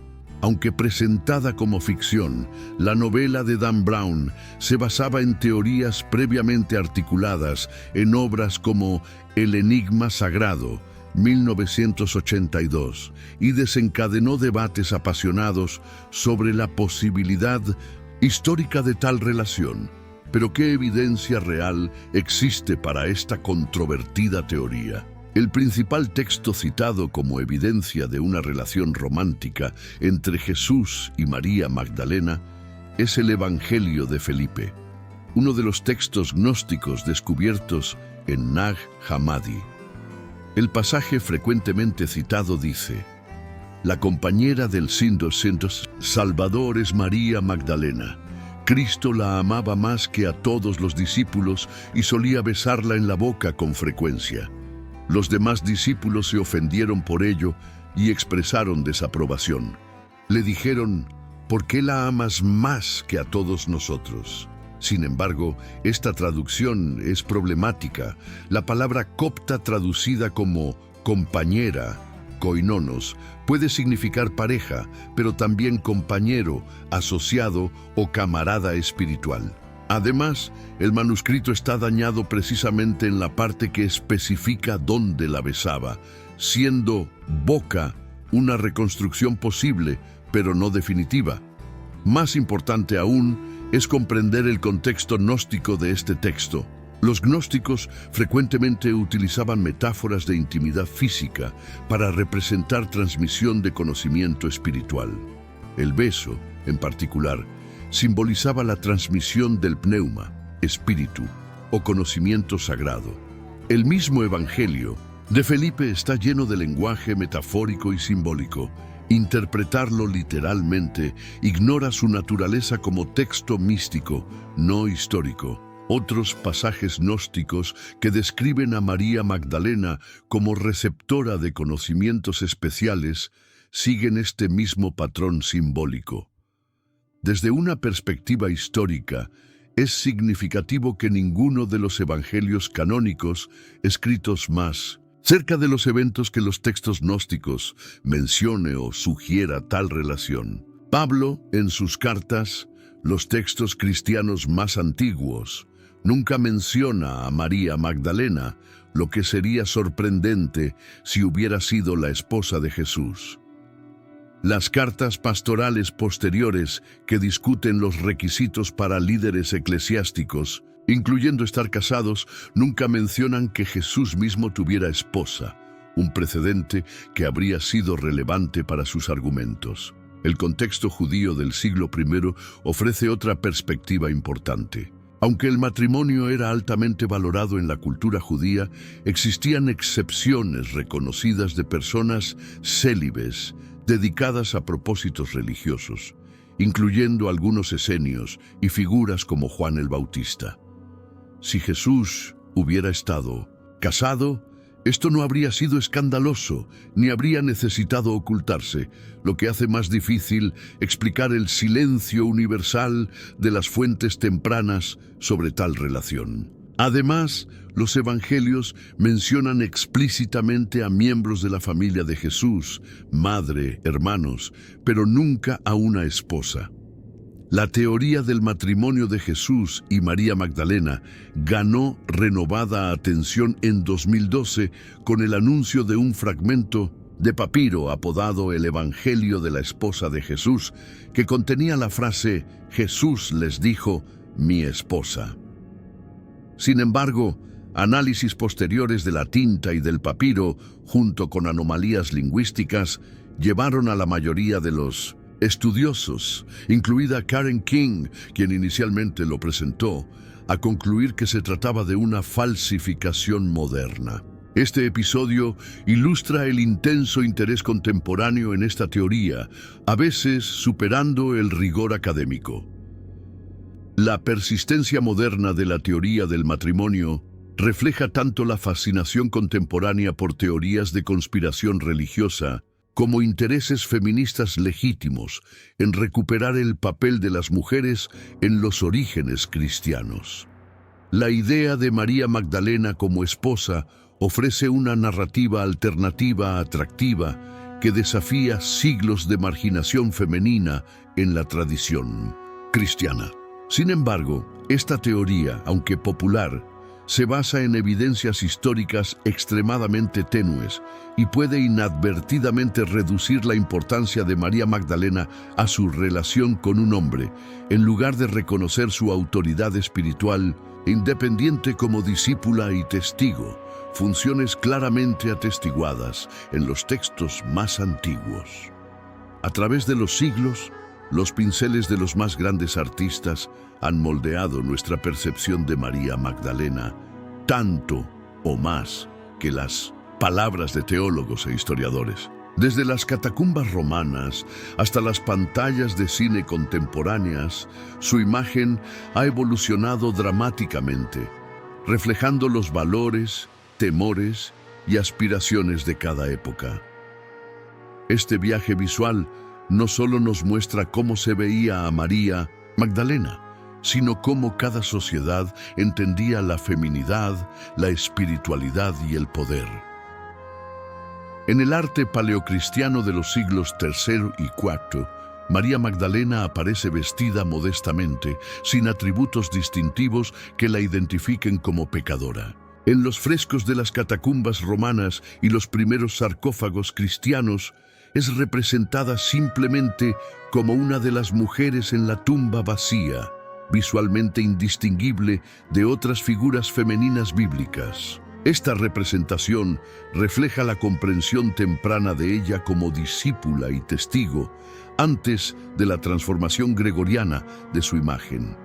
Aunque presentada como ficción, la novela de Dan Brown se basaba en teorías previamente articuladas en obras como El Enigma Sagrado, 1982, y desencadenó debates apasionados sobre la posibilidad histórica de tal relación. Pero ¿qué evidencia real existe para esta controvertida teoría? El principal texto citado como evidencia de una relación romántica entre Jesús y María Magdalena es el Evangelio de Felipe, uno de los textos gnósticos descubiertos en Nag Hammadi. El pasaje frecuentemente citado dice: la compañera del Salvador es María Magdalena. Cristo la amaba más que a todos los discípulos y solía besarla en la boca con frecuencia. Los demás discípulos se ofendieron por ello y expresaron desaprobación. Le dijeron: ¿por qué la amas más que a todos nosotros? Sin embargo, esta traducción es problemática. La palabra copta traducida como compañera, koinonos, puede significar pareja, pero también compañero, asociado o camarada espiritual. Además, el manuscrito está dañado precisamente en la parte que especifica dónde la besaba, siendo boca una reconstrucción posible, pero no definitiva. Más importante aún es comprender el contexto gnóstico de este texto. Los gnósticos frecuentemente utilizaban metáforas de intimidad física para representar transmisión de conocimiento espiritual. El beso, en particular, simbolizaba la transmisión del pneuma, espíritu o conocimiento sagrado. El mismo Evangelio de Felipe está lleno de lenguaje metafórico y simbólico. Interpretarlo literalmente ignora su naturaleza como texto místico, no histórico. Otros pasajes gnósticos que describen a María Magdalena como receptora de conocimientos especiales siguen este mismo patrón simbólico. Desde una perspectiva histórica, es significativo que ninguno de los evangelios canónicos escritos más cerca de los eventos que los textos gnósticos mencione o sugiera tal relación. Pablo, en sus cartas, los textos cristianos más antiguos, nunca menciona a María Magdalena, lo que sería sorprendente si hubiera sido la esposa de Jesús. Las cartas pastorales posteriores que discuten los requisitos para líderes eclesiásticos, incluyendo estar casados, nunca mencionan que Jesús mismo tuviera esposa, un precedente que habría sido relevante para sus argumentos. El contexto judío del siglo I ofrece otra perspectiva importante. Aunque el matrimonio era altamente valorado en la cultura judía, existían excepciones reconocidas de personas célibes dedicadas a propósitos religiosos, incluyendo algunos esenios y figuras como Juan el Bautista. Si Jesús hubiera estado casado, esto no habría sido escandaloso, ni habría necesitado ocultarse, lo que hace más difícil explicar el silencio universal de las fuentes tempranas sobre tal relación. Además, los evangelios mencionan explícitamente a miembros de la familia de Jesús, madre, hermanos, pero nunca a una esposa. La teoría del matrimonio de Jesús y María Magdalena ganó renovada atención en 2012 con el anuncio de un fragmento de papiro apodado el Evangelio de la esposa de Jesús, que contenía la frase «Jesús les dijo, mi esposa». Sin embargo, análisis posteriores de la tinta y del papiro, junto con anomalías lingüísticas, llevaron a la mayoría de los estudiosos, incluida Karen King, quien inicialmente lo presentó, a concluir que se trataba de una falsificación moderna. Este episodio ilustra el intenso interés contemporáneo en esta teoría, a veces superando el rigor académico. La persistencia moderna de la teoría del matrimonio refleja tanto la fascinación contemporánea por teorías de conspiración religiosa como intereses feministas legítimos en recuperar el papel de las mujeres en los orígenes cristianos. La idea de María Magdalena como esposa ofrece una narrativa alternativa atractiva que desafía siglos de marginación femenina en la tradición cristiana. Sin embargo, esta teoría, aunque popular, se basa en evidencias históricas extremadamente tenues y puede inadvertidamente reducir la importancia de María Magdalena a su relación con un hombre, en lugar de reconocer su autoridad espiritual independiente como discípula y testigo, funciones claramente atestiguadas en los textos más antiguos. A través de los siglos, los pinceles de los más grandes artistas han moldeado nuestra percepción de María Magdalena, tanto o más que las palabras de teólogos e historiadores. Desde las catacumbas romanas hasta las pantallas de cine contemporáneas, su imagen ha evolucionado dramáticamente, reflejando los valores, temores y aspiraciones de cada época. Este viaje visual no solo nos muestra cómo se veía a María Magdalena, sino cómo cada sociedad entendía la feminidad, la espiritualidad y el poder. En el arte paleocristiano de los siglos III y IV, María Magdalena aparece vestida modestamente, sin atributos distintivos que la identifiquen como pecadora. En los frescos de las catacumbas romanas y los primeros sarcófagos cristianos, es representada simplemente como una de las mujeres en la tumba vacía, visualmente indistinguible de otras figuras femeninas bíblicas. Esta representación refleja la comprensión temprana de ella como discípula y testigo, antes de la transformación gregoriana de su imagen.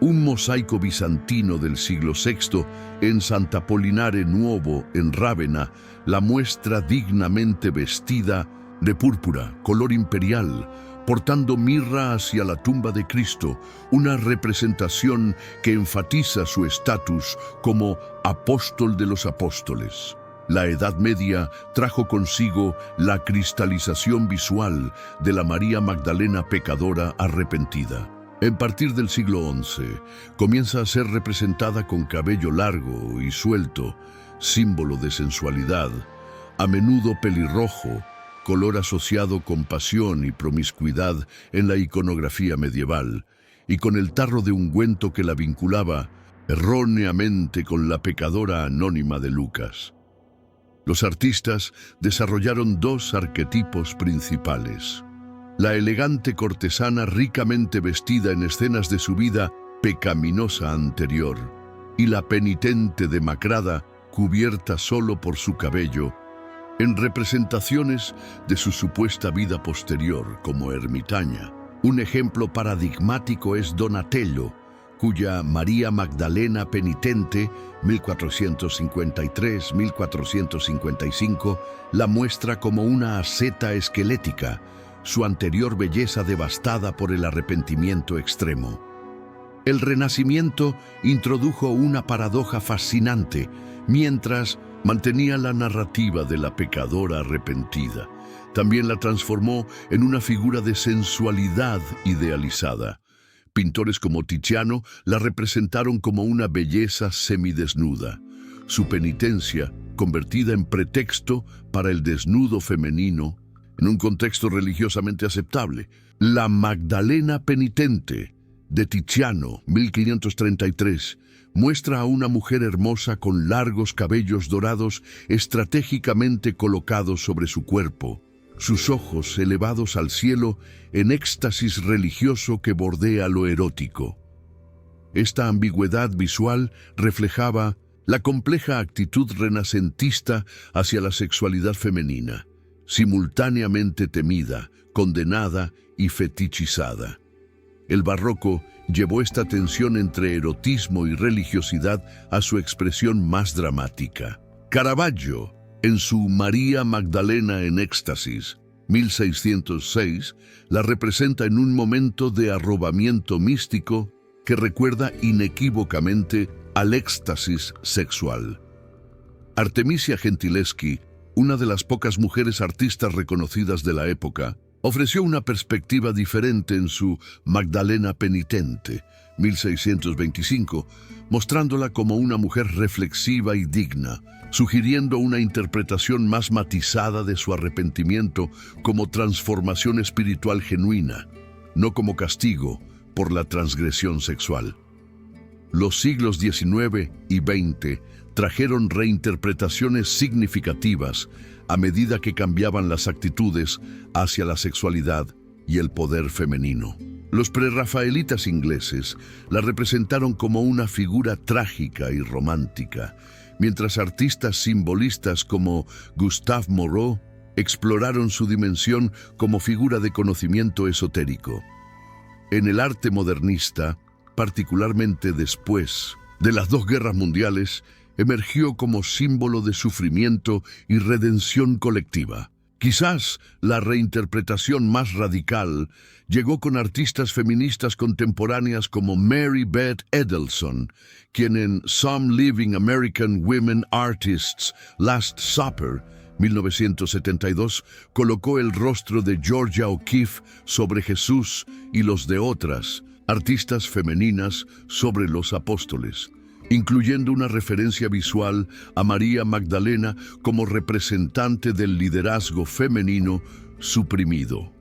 Un mosaico bizantino del siglo VI en Sant'Apollinare Nuovo, en Rávena, la muestra dignamente vestida de púrpura, color imperial, portando mirra hacia la tumba de Cristo, una representación que enfatiza su estatus como apóstol de los apóstoles. La Edad Media trajo consigo la cristalización visual de la María Magdalena pecadora arrepentida. En partir del siglo XI, comienza a ser representada con cabello largo y suelto, símbolo de sensualidad, a menudo pelirrojo, color asociado con pasión y promiscuidad en la iconografía medieval, y con el tarro de ungüento que la vinculaba erróneamente con la pecadora anónima de Lucas. Los artistas desarrollaron dos arquetipos principales: la elegante cortesana ricamente vestida en escenas de su vida pecaminosa anterior, y la penitente demacrada cubierta solo por su cabello, en representaciones de su supuesta vida posterior como ermitaña. Un ejemplo paradigmático es Donatello, cuya María Magdalena penitente, 1453-1455, la muestra como una asceta esquelética, su anterior belleza devastada por el arrepentimiento extremo. El Renacimiento introdujo una paradoja fascinante, mientras mantenía la narrativa de la pecadora arrepentida. También la transformó en una figura de sensualidad idealizada. Pintores como Tiziano la representaron como una belleza semidesnuda. Su penitencia, convertida en pretexto para el desnudo femenino, en un contexto religiosamente aceptable. La Magdalena penitente, de Tiziano, 1533, muestra a una mujer hermosa con largos cabellos dorados estratégicamente colocados sobre su cuerpo, sus ojos elevados al cielo en éxtasis religioso que bordea lo erótico. Esta ambigüedad visual reflejaba la compleja actitud renacentista hacia la sexualidad femenina, simultáneamente temida, condenada y fetichizada. El barroco llevó esta tensión entre erotismo y religiosidad a su expresión más dramática. Caravaggio, en su María Magdalena en éxtasis, 1606, la representa en un momento de arrobamiento místico que recuerda inequívocamente al éxtasis sexual. Artemisia Gentileschi, una de las pocas mujeres artistas reconocidas de la época, ofreció una perspectiva diferente en su Magdalena penitente, 1625, mostrándola como una mujer reflexiva y digna, sugiriendo una interpretación más matizada de su arrepentimiento como transformación espiritual genuina, no como castigo por la transgresión sexual. Los siglos XIX y XX trajeron reinterpretaciones significativas a medida que cambiaban las actitudes hacia la sexualidad y el poder femenino. Los prerrafaelitas ingleses la representaron como una figura trágica y romántica, mientras artistas simbolistas como Gustave Moreau exploraron su dimensión como figura de conocimiento esotérico. En el arte modernista, particularmente después de las dos guerras mundiales, emergió como símbolo de sufrimiento y redención colectiva. Quizás la reinterpretación más radical llegó con artistas feministas contemporáneas como Mary Beth Edelson, quien en Some Living American Women Artists' Last Supper, 1972, colocó el rostro de Georgia O'Keeffe sobre Jesús y los de otras artistas femeninas sobre los apóstoles, incluyendo una referencia visual a María Magdalena como representante del liderazgo femenino suprimido.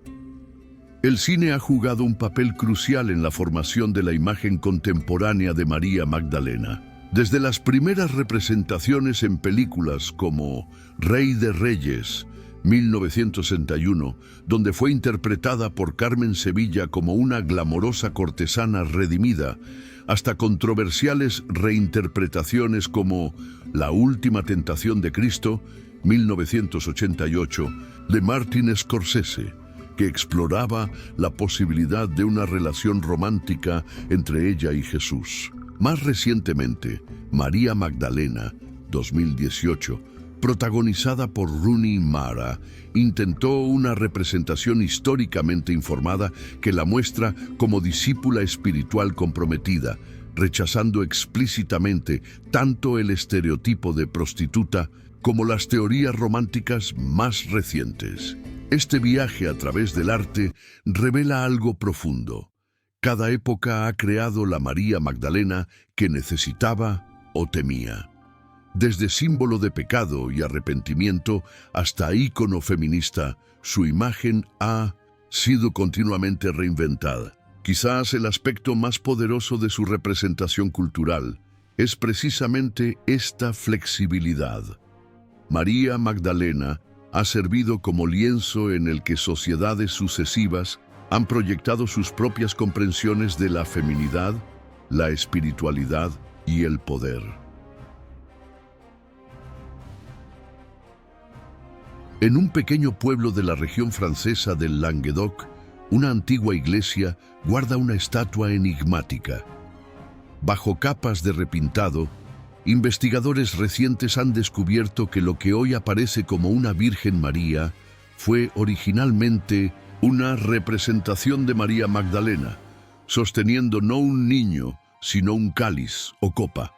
El cine ha jugado un papel crucial en la formación de la imagen contemporánea de María Magdalena. Desde las primeras representaciones en películas como Rey de Reyes, 1961, donde fue interpretada por Carmen Sevilla como una glamorosa cortesana redimida, hasta controversiales reinterpretaciones como La Última Tentación de Cristo, 1988, de Martin Scorsese, que exploraba la posibilidad de una relación romántica entre ella y Jesús. Más recientemente, María Magdalena, 2018, protagonizada por Rooney Mara, intentó una representación históricamente informada que la muestra como discípula espiritual comprometida, rechazando explícitamente tanto el estereotipo de prostituta como las teorías románticas más recientes. Este viaje a través del arte revela algo profundo. Cada época ha creado la María Magdalena que necesitaba o temía. Desde símbolo de pecado y arrepentimiento hasta ícono feminista, su imagen ha sido continuamente reinventada. Quizás el aspecto más poderoso de su representación cultural es precisamente esta flexibilidad. María Magdalena ha servido como lienzo en el que sociedades sucesivas han proyectado sus propias comprensiones de la feminidad, la espiritualidad y el poder. En un pequeño pueblo de la región francesa del Languedoc, una antigua iglesia guarda una estatua enigmática. Bajo capas de repintado, investigadores recientes han descubierto que lo que hoy aparece como una Virgen María fue originalmente una representación de María Magdalena, sosteniendo no un niño, sino un cáliz o copa.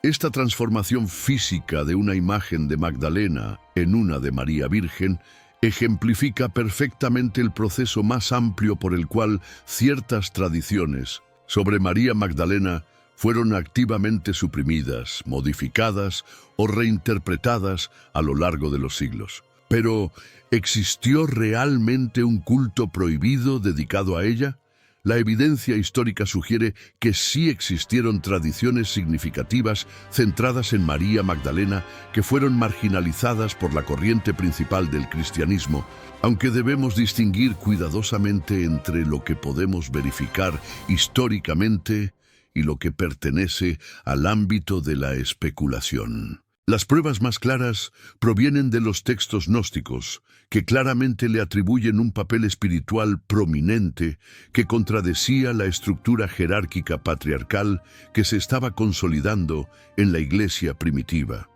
Esta transformación física de una imagen de Magdalena en una de María Virgen ejemplifica perfectamente el proceso más amplio por el cual ciertas tradiciones sobre María Magdalena fueron activamente suprimidas, modificadas o reinterpretadas a lo largo de los siglos. Pero, ¿existió realmente un culto prohibido dedicado a ella? La evidencia histórica sugiere que sí existieron tradiciones significativas centradas en María Magdalena que fueron marginalizadas por la corriente principal del cristianismo, aunque debemos distinguir cuidadosamente entre lo que podemos verificar históricamente y lo que pertenece al ámbito de la especulación. Las pruebas más claras provienen de los textos gnósticos, que claramente le atribuyen un papel espiritual prominente que contradecía la estructura jerárquica patriarcal que se estaba consolidando en la Iglesia primitiva.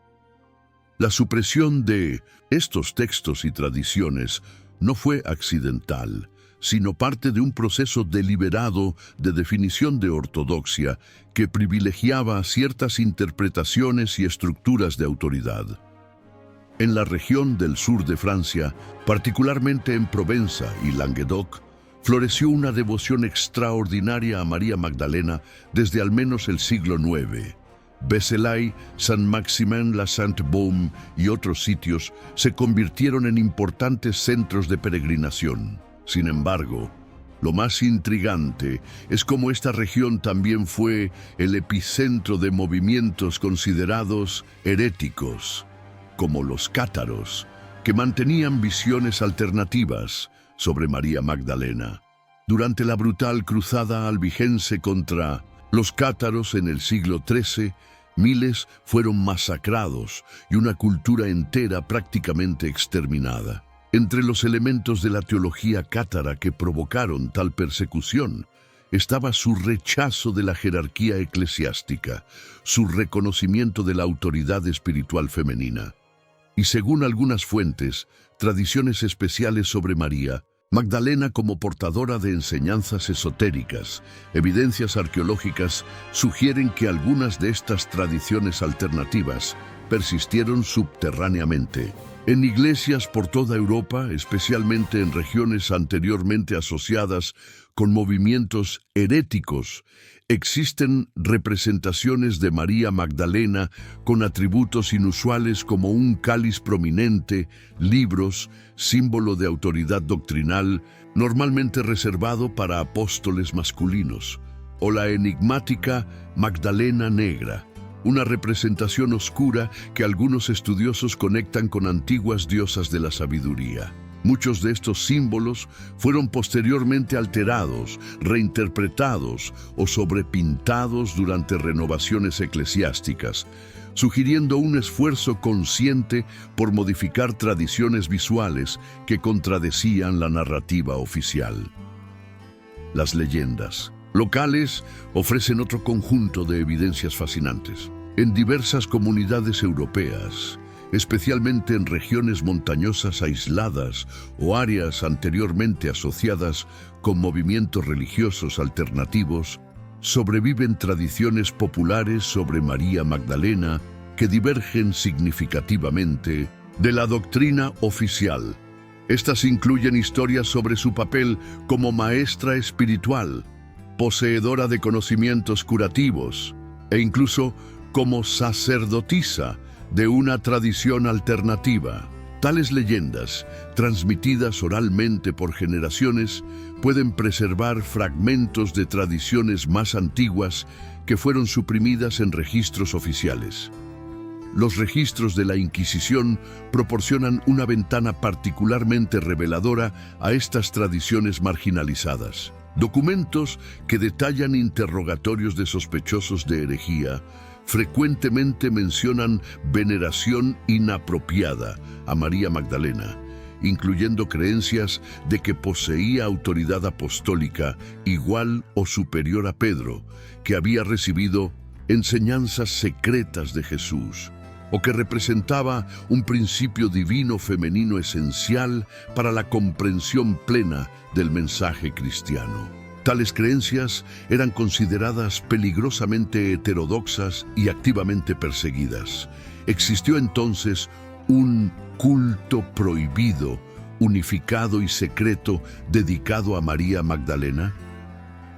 La supresión de estos textos y tradiciones no fue accidental, sino parte de un proceso deliberado de definición de ortodoxia que privilegiaba ciertas interpretaciones y estructuras de autoridad. En la región del sur de Francia, particularmente en Provenza y Languedoc, floreció una devoción extraordinaria a María Magdalena desde al menos el siglo IX. Vézelay, Saint-Maximin-la-Sainte-Baume y otros sitios se convirtieron en importantes centros de peregrinación. Sin embargo, Lo más intrigante es cómo esta región también fue el epicentro de movimientos considerados heréticos, como los cátaros, que mantenían visiones alternativas sobre María Magdalena. Durante la brutal cruzada albigense contra los cátaros en el siglo XIII, miles fueron masacrados y una cultura entera prácticamente exterminada. Entre los elementos de la teología cátara que provocaron tal persecución estaba su rechazo de la jerarquía eclesiástica, su reconocimiento de la autoridad espiritual femenina. Y según algunas fuentes, tradiciones especiales sobre María Magdalena como portadora de enseñanzas esotéricas. Evidencias arqueológicas sugieren que algunas de estas tradiciones alternativas persistieron subterráneamente. En iglesias por toda Europa, especialmente en regiones anteriormente asociadas con movimientos heréticos, existen representaciones de María Magdalena con atributos inusuales como un cáliz prominente, libros, símbolo de autoridad doctrinal, normalmente reservado para apóstoles masculinos, o la enigmática Magdalena Negra, una representación oscura que algunos estudiosos conectan con antiguas diosas de la sabiduría. Muchos de estos símbolos fueron posteriormente alterados, reinterpretados o sobrepintados durante renovaciones eclesiásticas, sugiriendo un esfuerzo consciente por modificar tradiciones visuales que contradecían la narrativa oficial. Las leyendas locales ofrecen otro conjunto de evidencias fascinantes. En diversas comunidades europeas, especialmente en regiones montañosas aisladas o áreas anteriormente asociadas con movimientos religiosos alternativos, sobreviven tradiciones populares sobre María Magdalena que divergen significativamente de la doctrina oficial. Estas incluyen historias sobre su papel como maestra espiritual, poseedora de conocimientos curativos e incluso como sacerdotisa de una tradición alternativa. Tales leyendas, transmitidas oralmente por generaciones, pueden preservar fragmentos de tradiciones más antiguas que fueron suprimidas en registros oficiales. Los registros de la Inquisición proporcionan una ventana particularmente reveladora a estas tradiciones marginalizadas. Documentos que detallan interrogatorios de sospechosos de herejía frecuentemente mencionan veneración inapropiada a María Magdalena, incluyendo creencias de que poseía autoridad apostólica igual o superior a Pedro, que había recibido enseñanzas secretas de Jesús, o que representaba un principio divino femenino esencial para la comprensión plena del mensaje cristiano. Tales creencias eran consideradas peligrosamente heterodoxas y activamente perseguidas. ¿Existió entonces un culto prohibido, unificado y secreto dedicado a María Magdalena?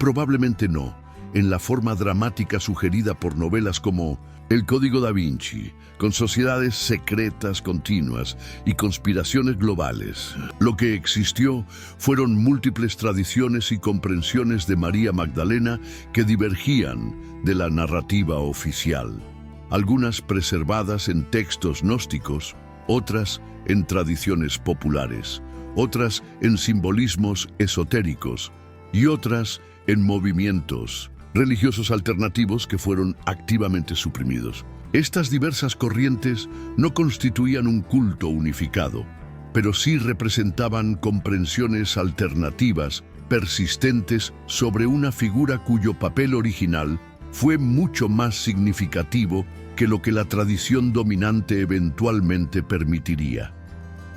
Probablemente no, en la forma dramática sugerida por novelas como El Código da Vinci, con sociedades secretas continuas y conspiraciones globales. Lo que existió fueron múltiples tradiciones y comprensiones de María Magdalena que divergían de la narrativa oficial. Algunas preservadas en textos gnósticos, otras en tradiciones populares, otras en simbolismos esotéricos y otras en movimientos religiosos alternativos que fueron activamente suprimidos. Estas diversas corrientes no constituían un culto unificado, pero sí representaban comprensiones alternativas persistentes sobre una figura cuyo papel original fue mucho más significativo que lo que la tradición dominante eventualmente permitiría.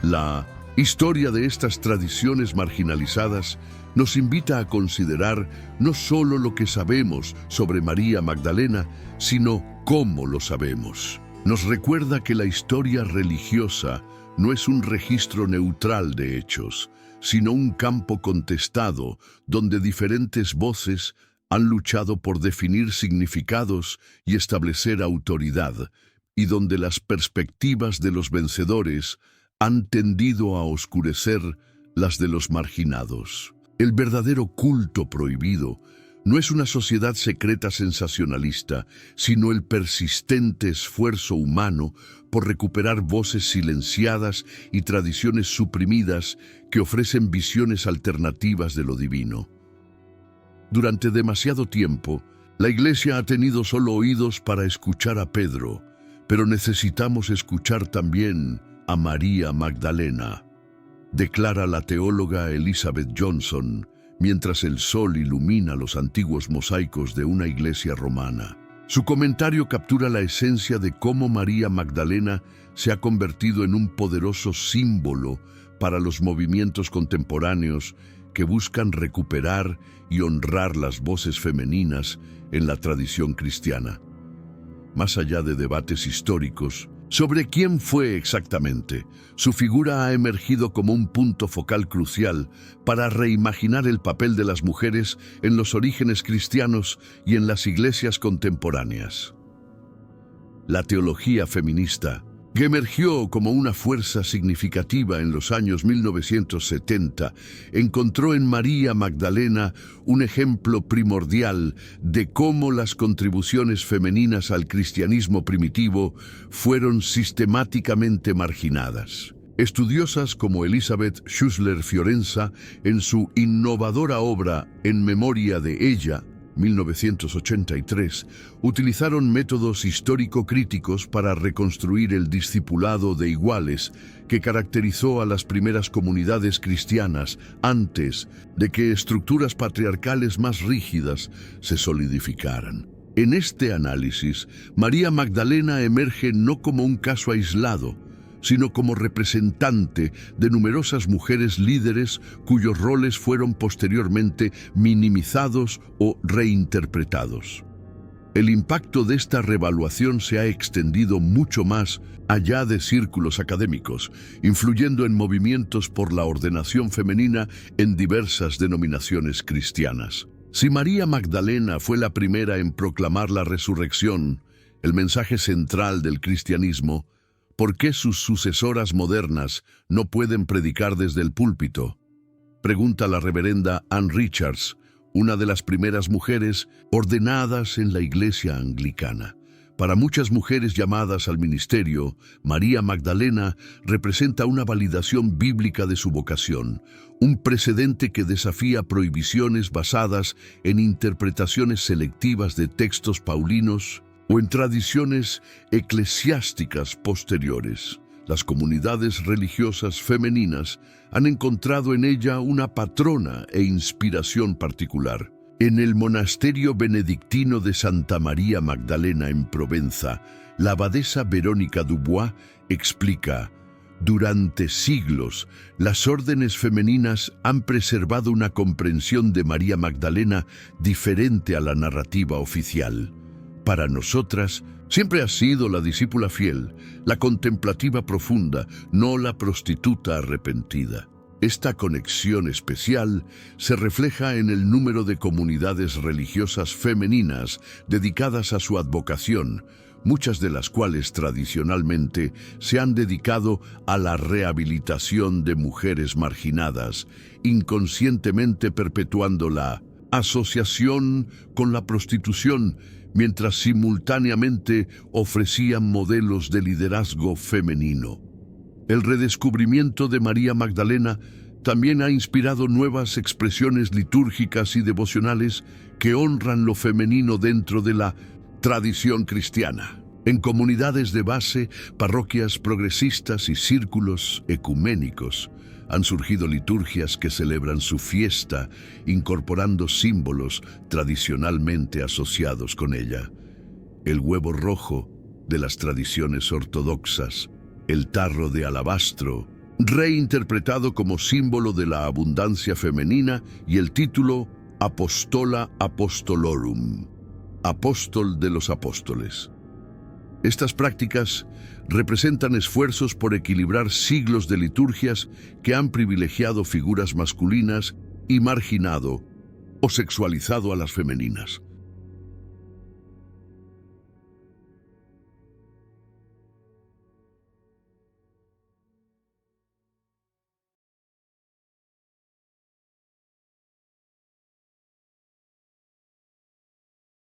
La historia de estas tradiciones marginalizadas nos invita a considerar no solo lo que sabemos sobre María Magdalena, sino cómo lo sabemos. Nos recuerda que la historia religiosa no es un registro neutral de hechos, sino un campo contestado donde diferentes voces han luchado por definir significados y establecer autoridad, y donde las perspectivas de los vencedores han tendido a oscurecer las de los marginados. El verdadero culto prohibido no es una sociedad secreta sensacionalista, sino el persistente esfuerzo humano por recuperar voces silenciadas y tradiciones suprimidas que ofrecen visiones alternativas de lo divino. Durante demasiado tiempo, la Iglesia ha tenido solo oídos para escuchar a Pedro, pero necesitamos escuchar también a María Magdalena, declara la teóloga Elizabeth Johnson, mientras el sol ilumina los antiguos mosaicos de una iglesia romana. Su comentario captura la esencia de cómo María Magdalena se ha convertido en un poderoso símbolo para los movimientos contemporáneos que buscan recuperar y honrar las voces femeninas en la tradición cristiana. Más allá de debates históricos sobre quién fue exactamente, su figura ha emergido como un punto focal crucial para reimaginar el papel de las mujeres en los orígenes cristianos y en las iglesias contemporáneas. La teología feminista, que emergió como una fuerza significativa en los años 1970, encontró en María Magdalena un ejemplo primordial de cómo las contribuciones femeninas al cristianismo primitivo fueron sistemáticamente marginadas. Estudiosas como Elizabeth Schussler Fiorenza, en su innovadora obra En memoria de ella, 1983, utilizaron métodos histórico-críticos para reconstruir el discipulado de iguales que caracterizó a las primeras comunidades cristianas antes de que estructuras patriarcales más rígidas se solidificaran. En este análisis, María Magdalena emerge no como un caso aislado, sino como representante de numerosas mujeres líderes cuyos roles fueron posteriormente minimizados o reinterpretados. El impacto de esta revaluación se ha extendido mucho más allá de círculos académicos, influyendo en movimientos por la ordenación femenina en diversas denominaciones cristianas. Si María Magdalena fue la primera en proclamar la resurrección, el mensaje central del cristianismo, ¿por qué sus sucesoras modernas no pueden predicar desde el púlpito?, pregunta la reverenda Ann Richards, una de las primeras mujeres ordenadas en la iglesia anglicana. Para muchas mujeres llamadas al ministerio, María Magdalena representa una validación bíblica de su vocación, un precedente que desafía prohibiciones basadas en interpretaciones selectivas de textos paulinos o en tradiciones eclesiásticas posteriores. Las comunidades religiosas femeninas han encontrado en ella una patrona e inspiración particular. En el monasterio benedictino de Santa María Magdalena en Provenza, la abadesa Verónica Dubois explica: durante siglos, las órdenes femeninas han preservado una comprensión de María Magdalena diferente a la narrativa oficial. Para nosotras, siempre ha sido la discípula fiel, la contemplativa profunda, no la prostituta arrepentida. Esta conexión especial se refleja en el número de comunidades religiosas femeninas dedicadas a su advocación, muchas de las cuales tradicionalmente se han dedicado a la rehabilitación de mujeres marginadas, inconscientemente perpetuando la asociación con la prostitución, mientras simultáneamente ofrecían modelos de liderazgo femenino. El redescubrimiento de María Magdalena también ha inspirado nuevas expresiones litúrgicas y devocionales que honran lo femenino dentro de la tradición cristiana. En comunidades de base, parroquias progresistas y círculos ecuménicos, han surgido liturgias que celebran su fiesta, incorporando símbolos tradicionalmente asociados con ella. El huevo rojo de las tradiciones ortodoxas, el tarro de alabastro, reinterpretado como símbolo de la abundancia femenina, y el título Apostola Apostolorum, apóstol de los apóstoles. Estas prácticas representan esfuerzos por equilibrar siglos de liturgias que han privilegiado figuras masculinas y marginado o sexualizado a las femeninas.